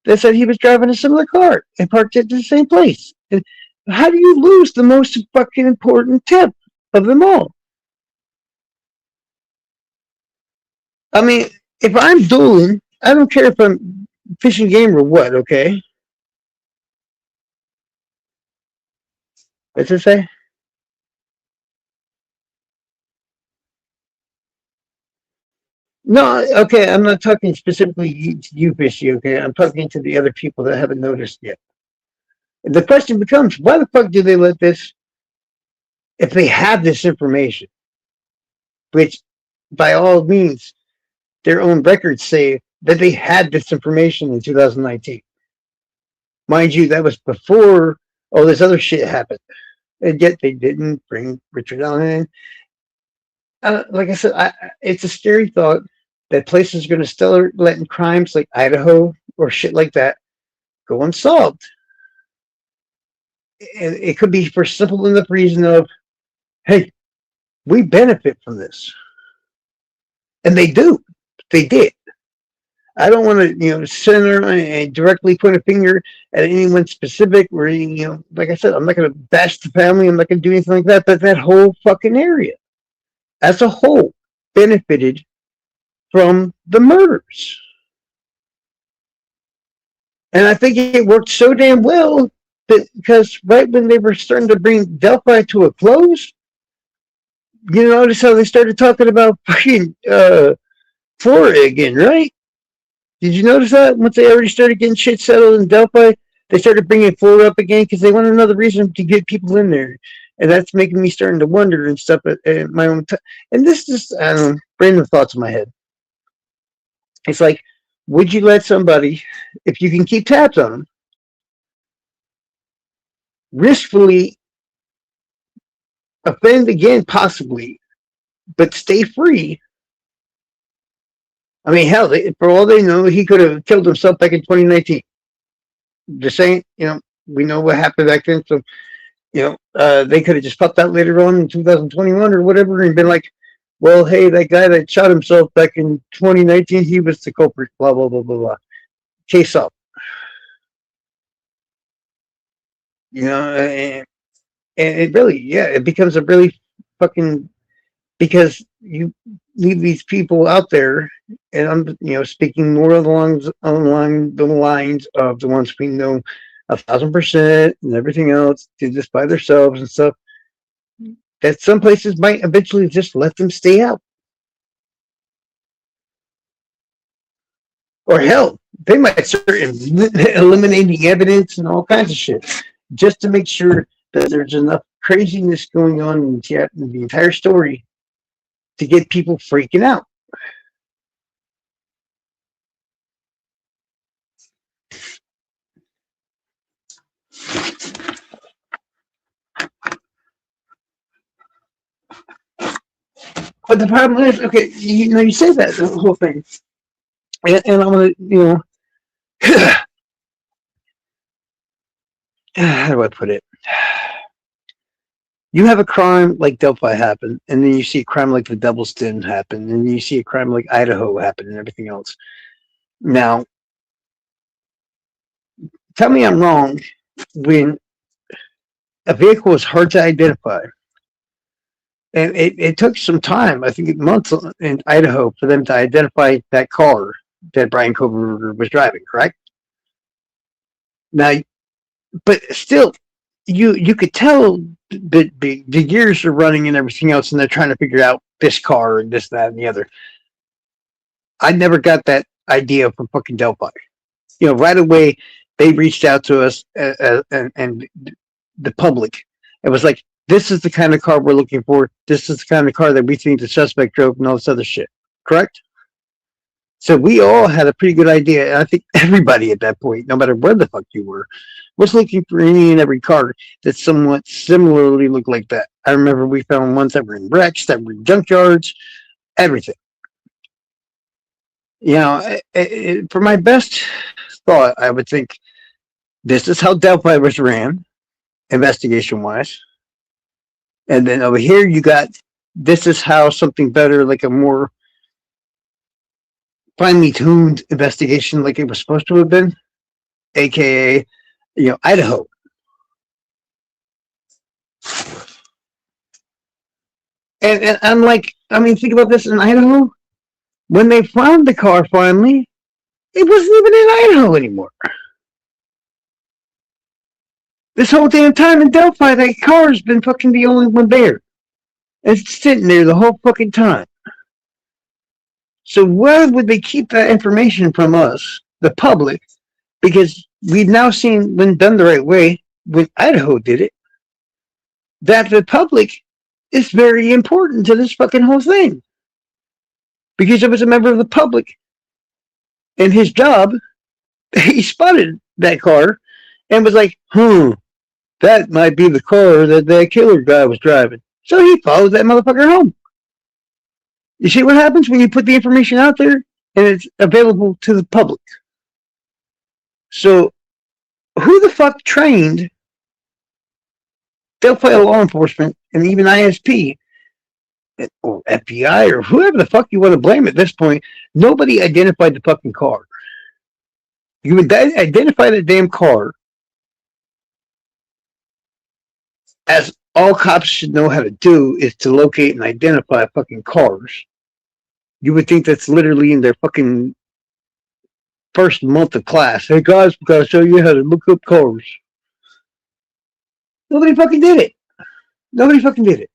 They said he was driving a similar car and parked at the same place. And how do you lose the most fucking important tip of them all? I mean, if I'm dueling, I don't care if I'm fishing game or what, okay? What's it say? No, okay, I'm not talking specifically you, Fishy, okay? I'm talking to the other people that haven't noticed yet. The question becomes, why the fuck do they let this, if they have this information, which by all means, their own records say that they had this information in 2019. Mind you, that was before all this other shit happened. And yet they didn't bring Richard Allen in. Like I said, it's a scary thought that places are going to start letting crimes like Idaho or shit like that go unsolved. And it could be for simple enough reason of, hey, we benefit from this. And they do. They did. I don't want to, center and directly point a finger at anyone specific. Or, like I said, I'm not going to bash the family. I'm not going to do anything like that. But that whole fucking area, as a whole, benefited from the murders, and I think it worked so damn well that because right when they were starting to bring Delphi to a close, you notice how they started talking about fucking Florida again, right? Did you notice that once they already started getting shit settled in Delphi, they started bringing Florida up again because they want another reason to get people in there, and that's making me starting to wonder and stuff at my own time. And this is, I don't know, random thoughts in my head. It's like, would you let somebody, if you can keep tabs on them, riskfully offend again, possibly, but stay free? I mean, hell, for all they know, he could have killed himself back in 2019. Just saying, we know what happened back then. So, they could have just popped out later on in 2021 or whatever and been like, well, hey, that guy that shot himself back in 2019, he was the culprit, blah, blah, blah, blah, blah. Case up. And it really, yeah, it becomes a really fucking, because you leave these people out there, and I'm, speaking more along the lines of the ones we know 1,000% and everything else did this by themselves and stuff. That some places might eventually just let them stay out, or hell, they might start eliminating evidence and all kinds of shit just to make sure that there's enough craziness going on in the entire story to get people freaking out. But the problem is, okay, you say that the whole thing, and I'm gonna, how do I put it? You have a crime like Delphi happen, and then you see a crime like the Devil's Den happen, and you see a crime like Idaho happen, and everything else. Now, tell me I'm wrong. When a vehicle is hard to identify, and it took some time, I think months in Idaho, for them to identify that car that Brian Koberger was driving, correct? Now, but still, you could tell that the gears are running and everything else, and they're trying to figure out this car and this, that, and the other. I never got that idea from fucking Delphi. Right away they reached out to us and the public. It was like, this is the kind of car we're looking for. This is the kind of car that we think the suspect drove and all this other shit. Correct? So we all had a pretty good idea. And I think everybody at that point, no matter where the fuck you were, was looking for any and every car that somewhat similarly looked like that. I remember we found ones that were in wrecks, that were in junkyards, everything. For my best thought, I would think this is how Delphi was ran, investigation wise. And then over here, you got this is how something better, like a more finely tuned investigation, like it was supposed to have been, aka, Idaho. And I'm like, I mean, think about this in Idaho. When they found the car finally, it wasn't even in Idaho anymore. This whole damn time in Delphi, that car's been fucking the only one there. It's sitting there the whole fucking time. So why would they keep that information from us, the public? Because we've now seen, when done the right way, when Idaho did it, that the public is very important to this fucking whole thing. Because it was a member of the public, and his job, he spotted that car and was like, that might be the car that killer guy was driving. So he followed that motherfucker home. You see what happens when you put the information out there and it's available to the public? So who the fuck trained Delphi law enforcement and even ISP or FBI or whoever the fuck you want to blame at this point, nobody identified the fucking car. You would identify the damn car as all cops should know how to do is to locate and identify fucking cars. You would think that's literally in their fucking first month of class. Hey guys, we gotta show you how to look up cars. Nobody fucking did it. Nobody fucking did it.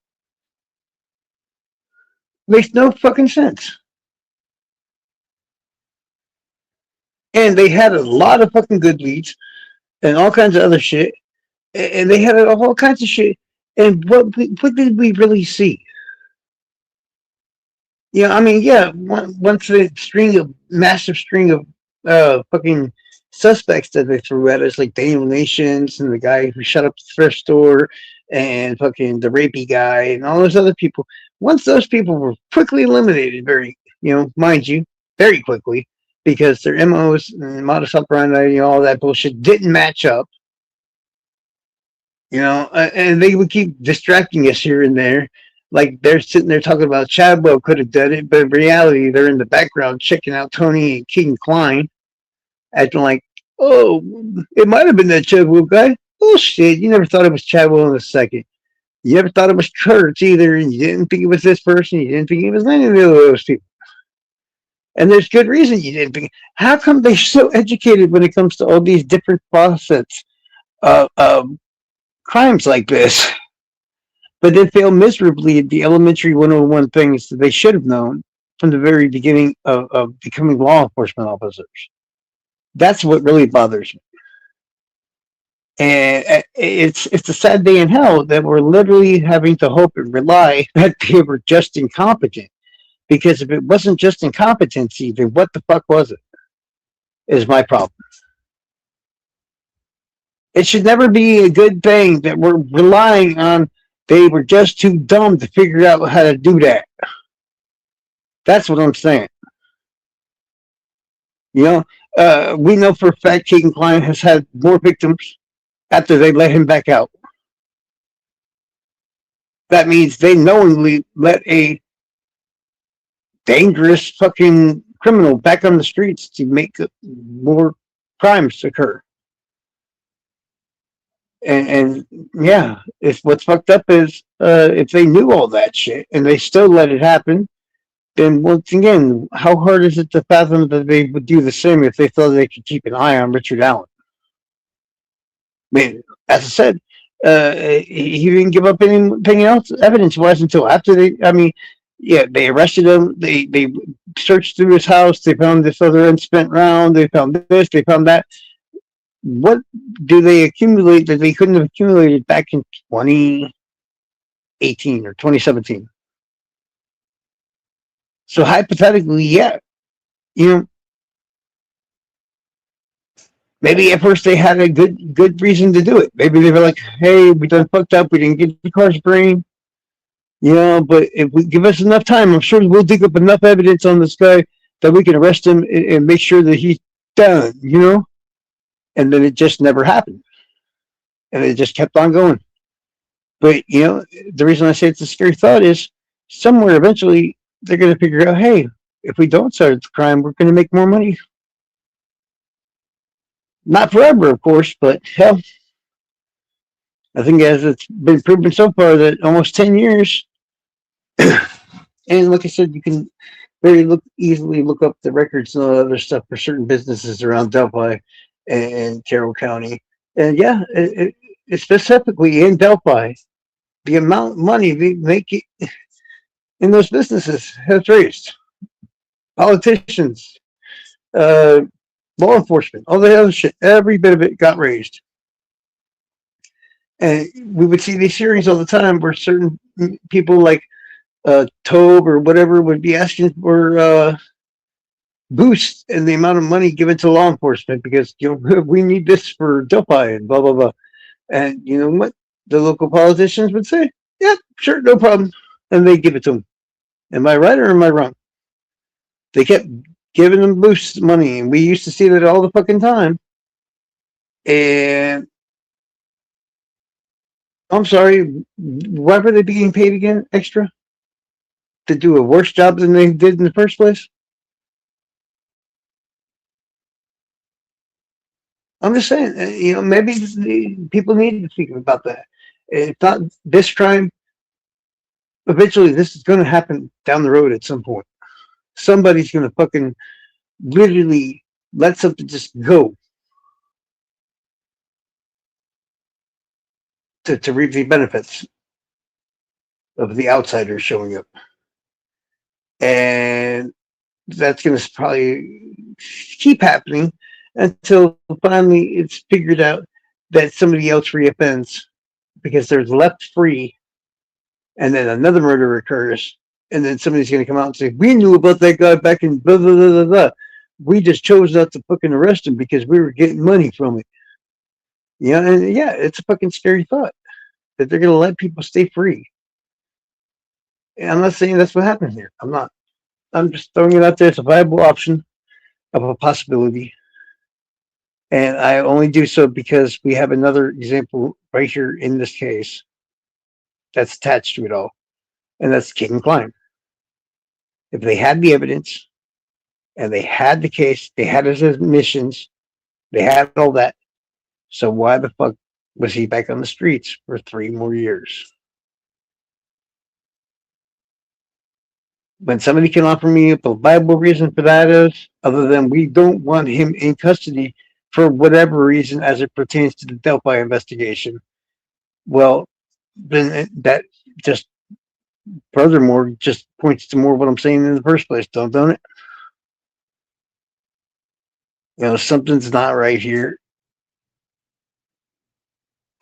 Makes no fucking sense. And they had a lot of fucking good leads and all kinds of other shit. And they had all kinds of shit. And what did we really see? Yeah, I mean, yeah. Once the massive string of fucking suspects that they threw at us, like Daniel Nations and the guy who shut up the thrift store, and fucking the rapey guy, and all those other people. Once those people were quickly eliminated, mind you, very quickly, because their MOs and modus operandi, all that bullshit didn't match up. And they would keep distracting us here and there. Like they're sitting there talking about Chadwell could have done it, but in reality, they're in the background checking out Tony and King Klein, acting like, oh, it might have been that Chadwell guy. Bullshit. You never thought it was Chadwell in a second. You never thought it was Kurtz either, and you didn't think it was this person. You didn't think it was any of those people. And there's good reason you didn't think. How come they're so educated when it comes to all these different facets of crimes like this, but then fail miserably at the elementary 101 things that they should have known from the very beginning of becoming law enforcement officers? That's what really bothers me. And it's a sad day in hell that we're literally having to hope and rely that they were just incompetent. Because if it wasn't just incompetency, then what the fuck was it? Is my problem. It should never be a good thing that we're relying on they were just too dumb to figure out how to do that. That's what I'm saying. We know for a fact Keegan Klein has had more victims after they let him back out. That means they knowingly let a dangerous fucking criminal back on the streets to make more crimes occur. And yeah, if what's fucked up is if they knew all that shit and they still let it happen, then once again, how hard is it to fathom that they would do the same if they thought they could keep an eye on Richard Allen? I mean, as I said, he didn't give up anything else evidence-wise until after they arrested him. They searched through his house. They found this other unspent round. They found this. They found that. What do they accumulate that they couldn't have accumulated back in 2018 or 2017? So hypothetically, yeah, maybe at first they had a good reason to do it. Maybe they were like, "Hey, we done fucked up. We didn't get the car's brain." But if we give us enough time, I'm sure we'll dig up enough evidence on this guy that we can arrest him and make sure that he's done. And then it just never happened, and it just kept on going. But the reason I say it's a scary thought is somewhere eventually they're going to figure out, hey, if we don't start the crime, we're going to make more money. Not forever, of course, but hell, I think as it's been proven so far that almost 10 years, and like I said, you can easily look up the records and all other stuff for certain businesses around Delphi and Carroll County. And yeah, specifically in Delphi, the amount of money they make in those businesses has raised. Politicians, law enforcement, all the other shit, every bit of it got raised. And we would see these hearings all the time where certain people like Tobe or whatever would be asking for boosts in the amount of money given to law enforcement because we need this for Delphi and blah blah blah. And you know what the local politicians would say? Yeah, sure, no problem, and they give it to them. Am I right or am I wrong? They kept giving them boosts money, and we used to see that all the fucking time. And I'm sorry, why were they being paid again extra? to do a worse job than they did in the first place? I'm just saying, maybe people need to think about that. If not this crime, eventually this is going to happen down the road at some point. Somebody's going to fucking literally let something just go to reap the benefits of the outsiders showing up. And that's going to probably keep happening until finally it's figured out that somebody else reoffends because they're left free, and then another murder occurs, and then somebody's going to come out and say, "We knew about that guy back in blah blah blah blah blah. We just chose not to fucking arrest him because we were getting money from it." And yeah, it's a fucking scary thought that they're going to let people stay free. And I'm not saying that's what happened here. I'm not. I'm just throwing it out there. It's a viable option of a possibility. And I only do so because we have another example right here in this case that's attached to it all. And that's King and Klein. If they had the evidence and they had the case, they had his admissions, they had all that. So why the fuck was he back on the streets for 3 more years? When somebody can offer me a viable reason for that is, other than we don't want him in custody for whatever reason as it pertains to the Delphi investigation, well, then that just furthermore just points to more of what I'm saying in the first place, don't it? Something's not right here.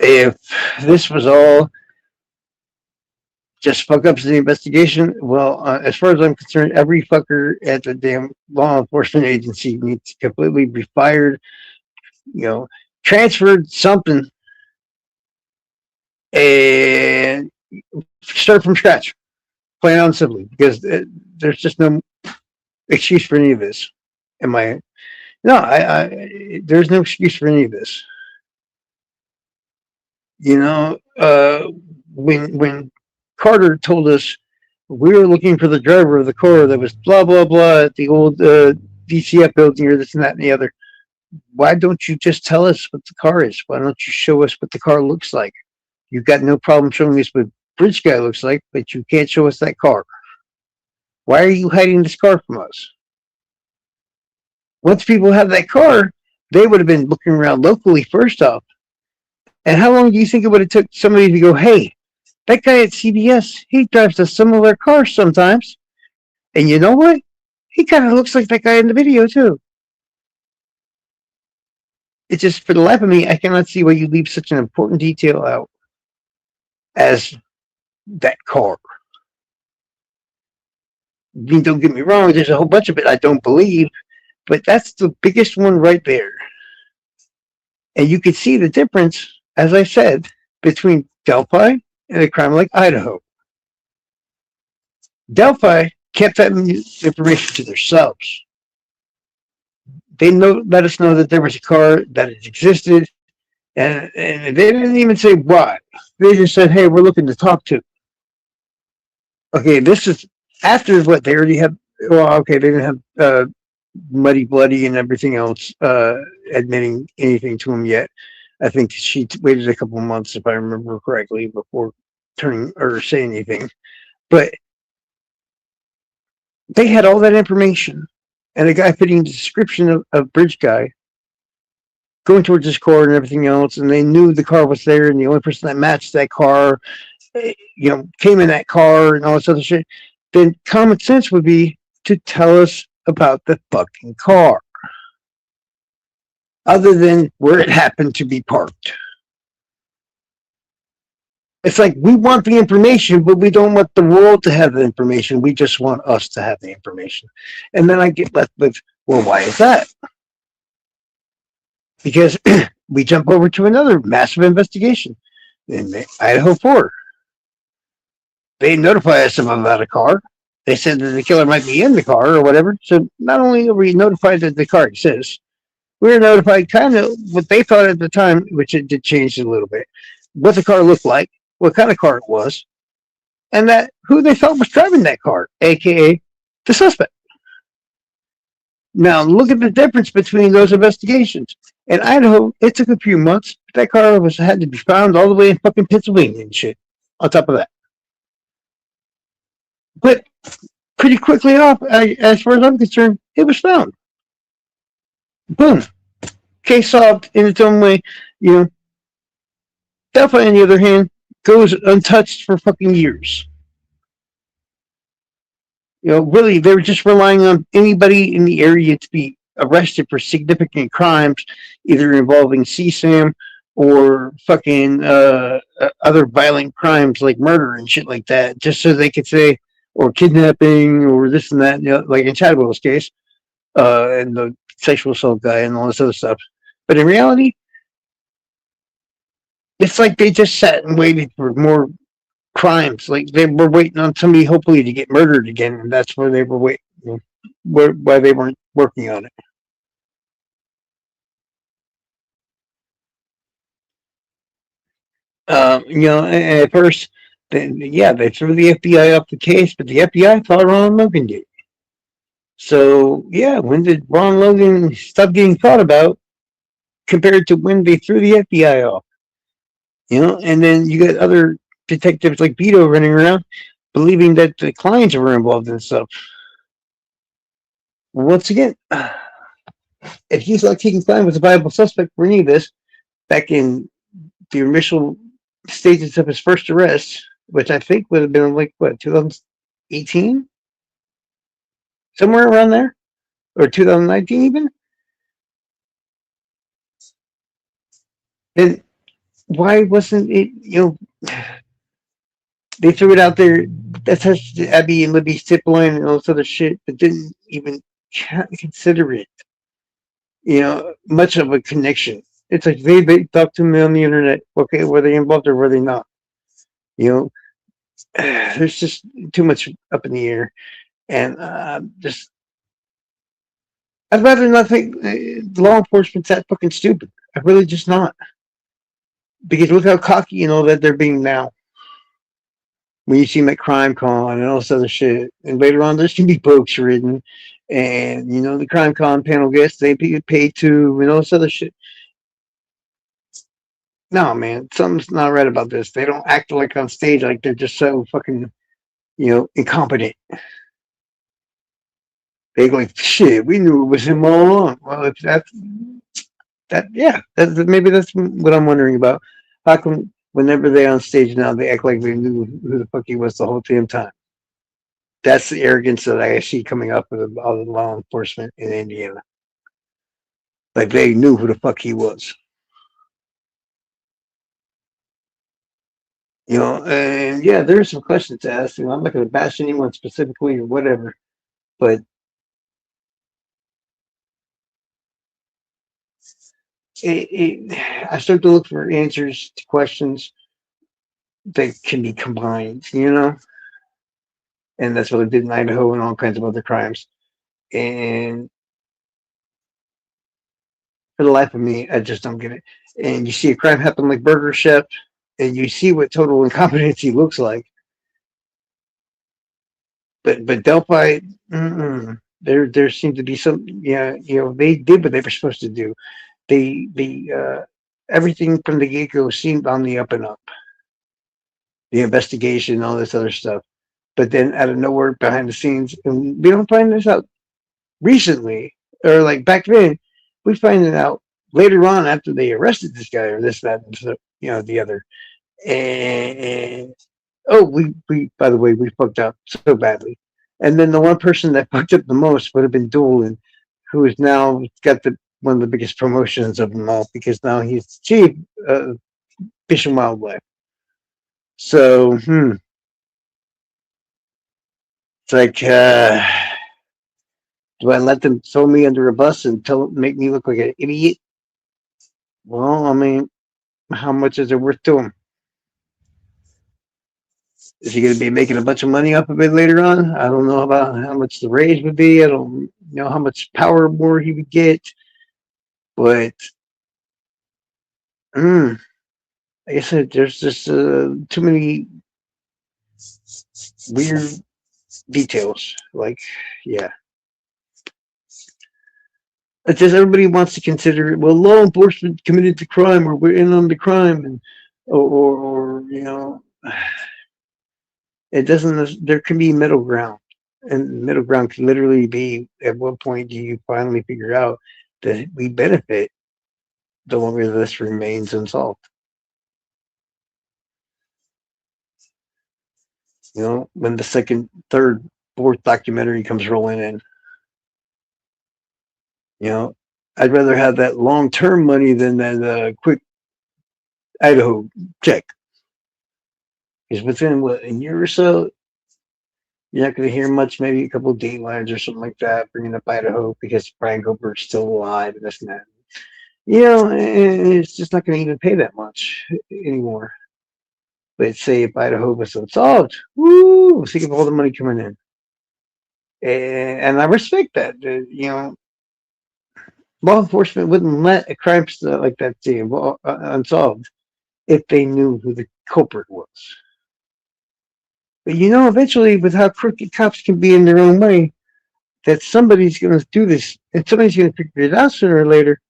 If this was all just fuck ups in the investigation, well, as far as I'm concerned, every fucker at the damn law enforcement agency needs to completely be fired, transferred, something, and start from scratch, plain and simply, because there's just no excuse for any of this. No, there's no excuse for any of this. When Carter told us we were looking for the driver of the car that was blah blah blah at the old DCF building or this and that and the other, why don't you just tell us what the car is? Why don't you show us what the car looks like? You've got no problem showing us what Bridge Guy looks like, but you can't show us that car. Why are you hiding this car from us? Once people have that car, they would have been looking around locally first off. And how long do you think it would have took somebody to go, hey, that guy at CBS, he drives a similar car sometimes. And you know what? He kind of looks like that guy in the video, too. It's just, for the life of me, I cannot see why you leave such an important detail out as that car. Don't get me wrong, there's a whole bunch of it I don't believe, but that's the biggest one right there. And you can see the difference, as I said, between Delphi and a crime like Idaho. Delphi kept that information to themselves. They let us know that there was a car, that it existed, and they didn't even say why. They just said, hey, we're looking to talk to. Okay, this is after what they already have. Well, okay, they didn't have Muddy Bloody and everything else admitting anything to him yet. I think she waited a couple of months, if I remember correctly, before turning or saying anything. But they had all that information, and the guy fitting the description of Bridge Guy going towards his car and everything else, and they knew the car was there, and the only person that matched that car, came in that car and all this other shit. Then common sense would be to tell us about the fucking car, other than where it happened to be parked. It's like we want the information, but we don't want the world to have the information. We just want us to have the information. And then I get left with, well, why is that? Because we jump over to another massive investigation in Idaho 4. They notify us about a car. They said that the killer might be in the car or whatever. So not only are we notified that the car exists, we were notified kind of what they thought at the time, which it did change a little bit, what the car looked like, what kind of car it was, and that who they thought was driving that car, aka the suspect. Now look at the difference between those investigations. In Idaho, it took a few months. But that car was had to be found all the way in fucking Pennsylvania and shit. On top of that, but pretty quickly off, as far as I'm concerned, it was found. Boom, case solved in its own way. You know, Delphi, on the other hand, goes untouched for fucking years. Really, they were just relying on anybody in the area to be arrested for significant crimes, either involving CSAM or fucking other violent crimes like murder and shit like that, just so they could say, or kidnapping or this and that, like in Chadwell's case, and the sexual assault guy and all this other stuff. But in reality, it's like they just sat and waited for more crimes. Like they were waiting on somebody, hopefully, to get murdered again, and that's where they were waiting. Why they weren't working on it. At first, they threw the FBI off the case, but the FBI thought Ron Logan did. So, yeah, when did Ron Logan stop getting thought about compared to when they threw the FBI off? And then you got other detectives like Beto running around believing that the clients were involved in stuff. Once again, if he thought Keegan Klein was a viable suspect for any of this back in the initial stages of his first arrest, which I think would have been like, what, 2018? Somewhere around there? Or 2019 even? Then why wasn't it, they threw it out there, that touched Abby and Libby's tip line and all this other shit, but didn't even consider it, much of a connection. It's like they talked to me on the internet. Okay, were they involved or were they not? You know, there's just too much up in the air, and just I'd rather not think law enforcement's that fucking stupid. I really just not, because look how cocky and all that they're being now. When you see them at Crime Con and all this other shit, and later on there's gonna be books written, and the Crime Con panel guests they get paid to, and all this other shit. No, man, something's not right about this. They don't act like on stage like they're just so fucking, incompetent. They go like, shit, we knew it was him all along. Well, if that's yeah, maybe that's what I'm wondering about. How come whenever they're on stage now, they act like they knew who the fuck he was the whole damn time? That's the arrogance that I see coming up with all the law enforcement in Indiana. Like they knew who the fuck he was. And yeah, there's some questions to ask. I'm not going to bash anyone specifically or whatever, but I start to look for answers to questions that can be combined, and that's what I did in Idaho and all kinds of other crimes. And for the life of me, I just don't get it. And you see a crime happen like Burger Chef, and you see what total incompetency looks like. But Delphi, there seemed to be some, they did what they were supposed to do. They everything from the get go seemed on the up and up. The investigation, all this other stuff. But then out of nowhere, behind the scenes, and we don't find this out recently, or like back then, we find it out later on after they arrested this guy or this, that, and the other. And oh, we by the way, we fucked up so badly. And then the one person that fucked up the most would have been Doolin, who is now got one of the biggest promotions of them all because now he's chief Fish and Wildlife. So, it's like, do I let them throw me under a bus and make me look like an idiot? Well, I mean, how much is it worth to him? Is he going to be making a bunch of money off of it later on? I don't know about how much the raise would be. I don't know how much power more he would get. But, like I said, there's just too many weird details. Like, yeah. It's just everybody wants to consider, well, law enforcement committed the crime, or we're in on the crime, and or it doesn't. There can be middle ground, and middle ground can literally be at what point do you finally figure out that we benefit the longer this remains unsolved. When the second, third, fourth documentary comes rolling in, you know, I'd rather have that long term money than that quick Idaho check. Because within a year or so, you're not going to hear much. Maybe a couple of Datelines or something like that, bringing up Idaho because Brian Goldberg's still alive and this and that. And it's just not going to even pay that much anymore. But say if Idaho was unsolved, woo! Think of all the money coming in, and I respect that. Law enforcement wouldn't let a crime like that stay unsolved if they knew who the culprit was. But eventually, with how crooked cops can be in their own way, that somebody's going to do this, and somebody's going to figure it out sooner or later.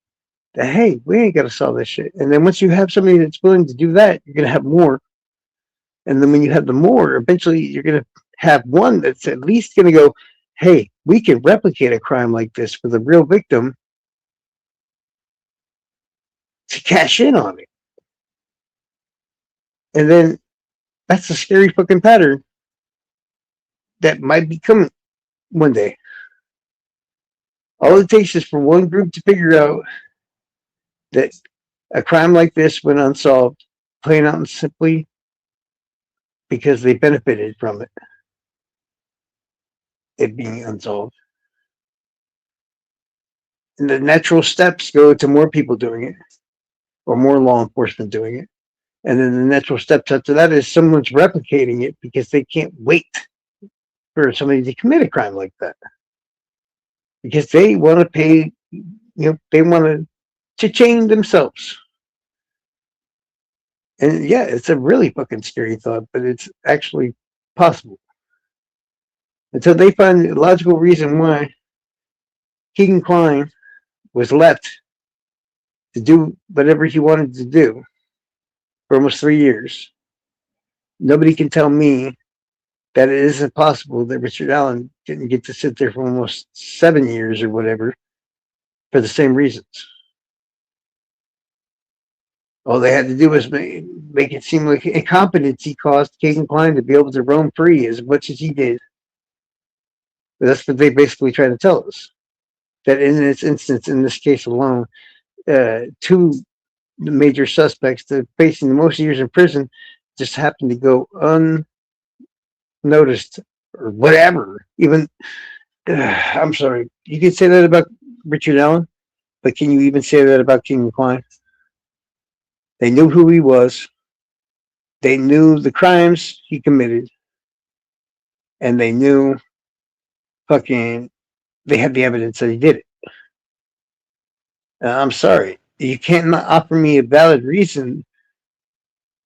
That hey, we ain't got to solve this shit. And then once you have somebody that's willing to do that, you're going to have more. And then when you have the more, eventually you're going to have one that's at least going to go, hey, we can replicate a crime like this with a real victim to cash in on it. And then that's a scary fucking pattern that might be coming one day. All it takes is for one group to figure out that a crime like this went unsolved, plain out and simply because they benefited from it being unsolved. And the natural steps go to more people doing it, or more law enforcement doing it. And then the natural steps after that is someone's replicating it because they can't wait for somebody to commit a crime like that. Because they want to pay, they want to chain themselves. And yeah, it's a really fucking scary thought, but it's actually possible. Until they find a logical reason why Keegan Klein was left to do whatever he wanted to do for almost 3 years. Nobody can tell me that it isn't possible that Richard Allen didn't get to sit there for almost 7 years or whatever for the same reasons. All they had to do was make it seem like incompetency caused Keegan Klein to be able to roam free as much as he did. But that's what they basically try to tell us. That in this instance, in this case alone, two major suspects that are facing the most years in prison just happened to go unnoticed or whatever. Even, I'm sorry, you can say that about Richard Allen, but can you even say that about Keegan Klein? They knew who he was. They knew the crimes he committed. And they knew they had the evidence that he did it. I'm sorry. You can't offer me a valid reason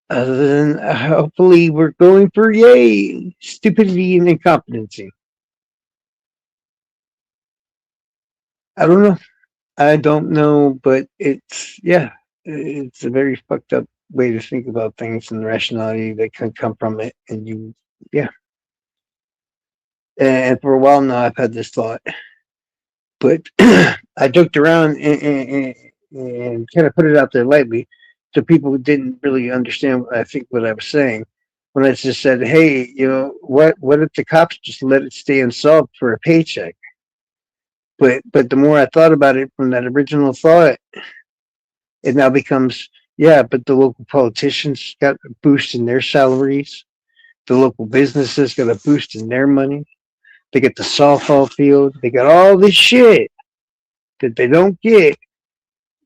other than hopefully we're going for yay, stupidity and incompetency. I don't know, but it's a very fucked up way to think about things and the rationality that can come from it. And and for a while now I've had this thought, but I joked around and kind of put it out there lightly, so people who didn't really understand what I was saying when I just said, "Hey, what if the cops just let it stay unsolved for a paycheck?" But the more I thought about it from that original thought, it now becomes, yeah, but the local politicians got a boost in their salaries. The local businesses got a boost in their money. They get the softball field. They got all this shit that they don't get.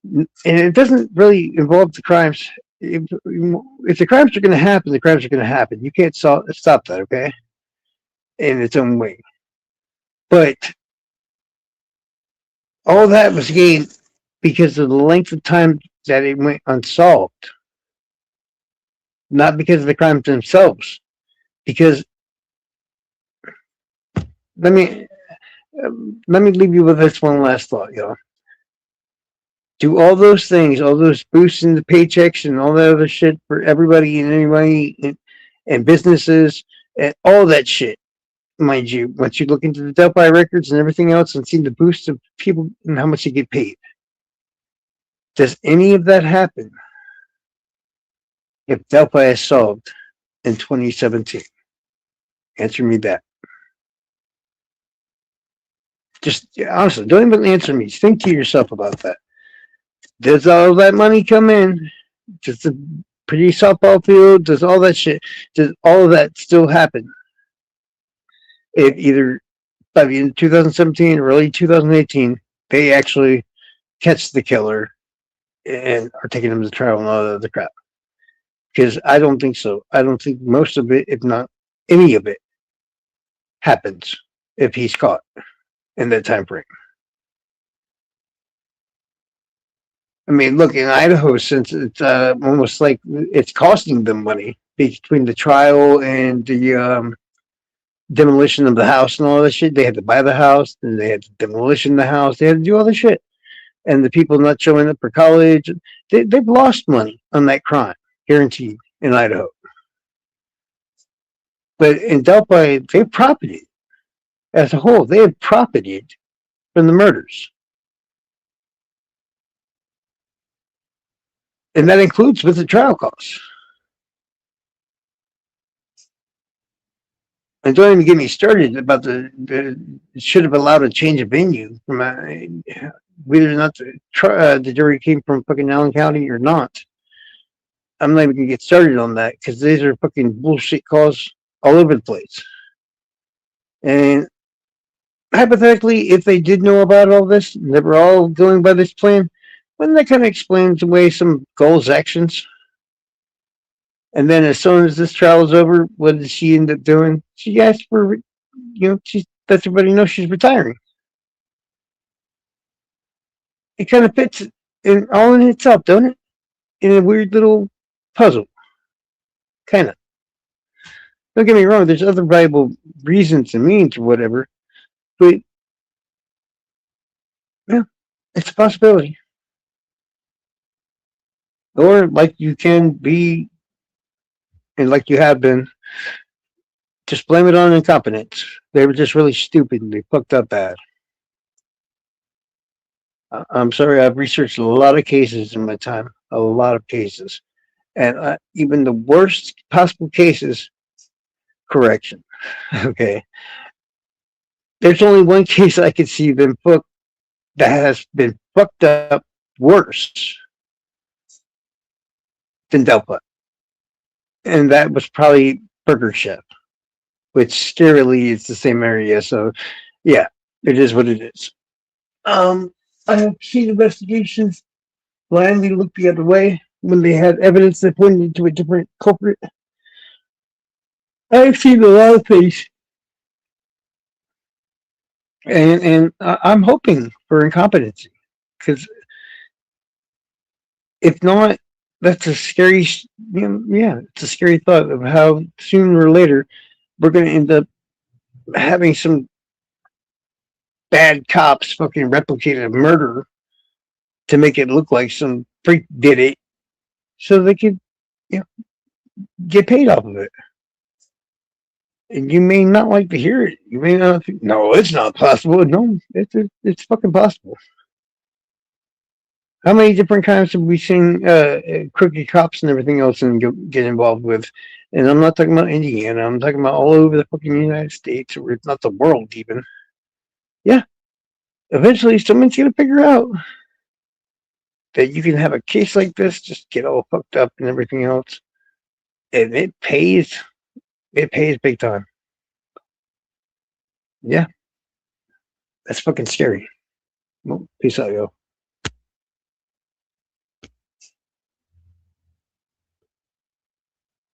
And it doesn't really involve the crimes. If the crimes are going to happen, the crimes are going to happen. You can't stop that, okay? In its own way. But all that was gained because of the length of time that it went unsolved. Not because of the crimes themselves. Because let me let me leave you with this one last thought, y'all. Do all those things, all those boosts in the paychecks and all that other shit for everybody and anybody and businesses and all that shit. Mind you, once you look into the Delphi records and everything else and see the boost of people and how much they get paid, does any of that happen if Delphi is solved in 2017? Answer me that. Just honestly, don't even answer me. Think to yourself about that. Does all that money come in? Does the pretty softball field? Does all that shit? Does all of that still happen? If either by the end of 2017 or early 2018, they actually catch the killer and are taking him to trial and all that other crap. Because I don't think so. I don't think most of it, if not any of it, happens if he's caught in that time frame. I mean, look, in Idaho, since it's almost like it's costing them money between the trial and the demolition of the house and all that shit. They had to buy the house, and they had to demolition the house. They had to do all the shit. And the people not showing up for college, they've lost money on that crime, guaranteed, in Idaho. But in Delphi, they've profited as a whole. They have profited from the murders. And that includes with the trial costs. And don't even get me started about the should have allowed a change of venue from whether or not the jury came from fucking Allen County or not. I'm not even gonna get started on that because these are fucking bullshit calls all over the place. And hypothetically, if they did know about all this, and they were all going by this plan, wouldn't that kind of explain away some goals' actions? And then as soon as this trial is over, what did she end up doing? She asked for, she lets everybody know she's retiring. It kind of fits in all in itself, don't it? In a weird little puzzle, kind of. Don't get me wrong. There's other valuable reasons and means or whatever, but yeah, it's a possibility. Or like you can be, and like you have been, just blame it on incompetence. They were just really stupid and they fucked up bad. I'm sorry, I've researched a lot of cases in my time, a lot of cases. And even the worst possible cases, correction. Okay. There's only one case I could see them booked that has been fucked up worse than Delphi. And that was probably Burger Chef, which scarily is the same area. So, yeah, it is what it is. I have seen investigations blindly look the other way when they had evidence that pointed to a different culprit. I've seen a lot of things, and I'm hoping for incompetency because if not, that's a scary, yeah, it's a scary thought of how sooner or later we're going to end up having some bad cops fucking replicate a murder to make it look like some freak did it so they could you know, get paid off of it. And you may not like to hear it. You may not think, no, it's not possible. No, it's fucking possible. How many different times have we seen crooked cops and everything else and get involved with? And I'm not talking about Indiana. I'm talking about all over the fucking United States, or not the world even. Yeah, eventually someone's gonna figure out that you can have a case like this, just get all fucked up and everything else, and it pays. It pays big time. Yeah, that's fucking scary. Well, peace out, yo.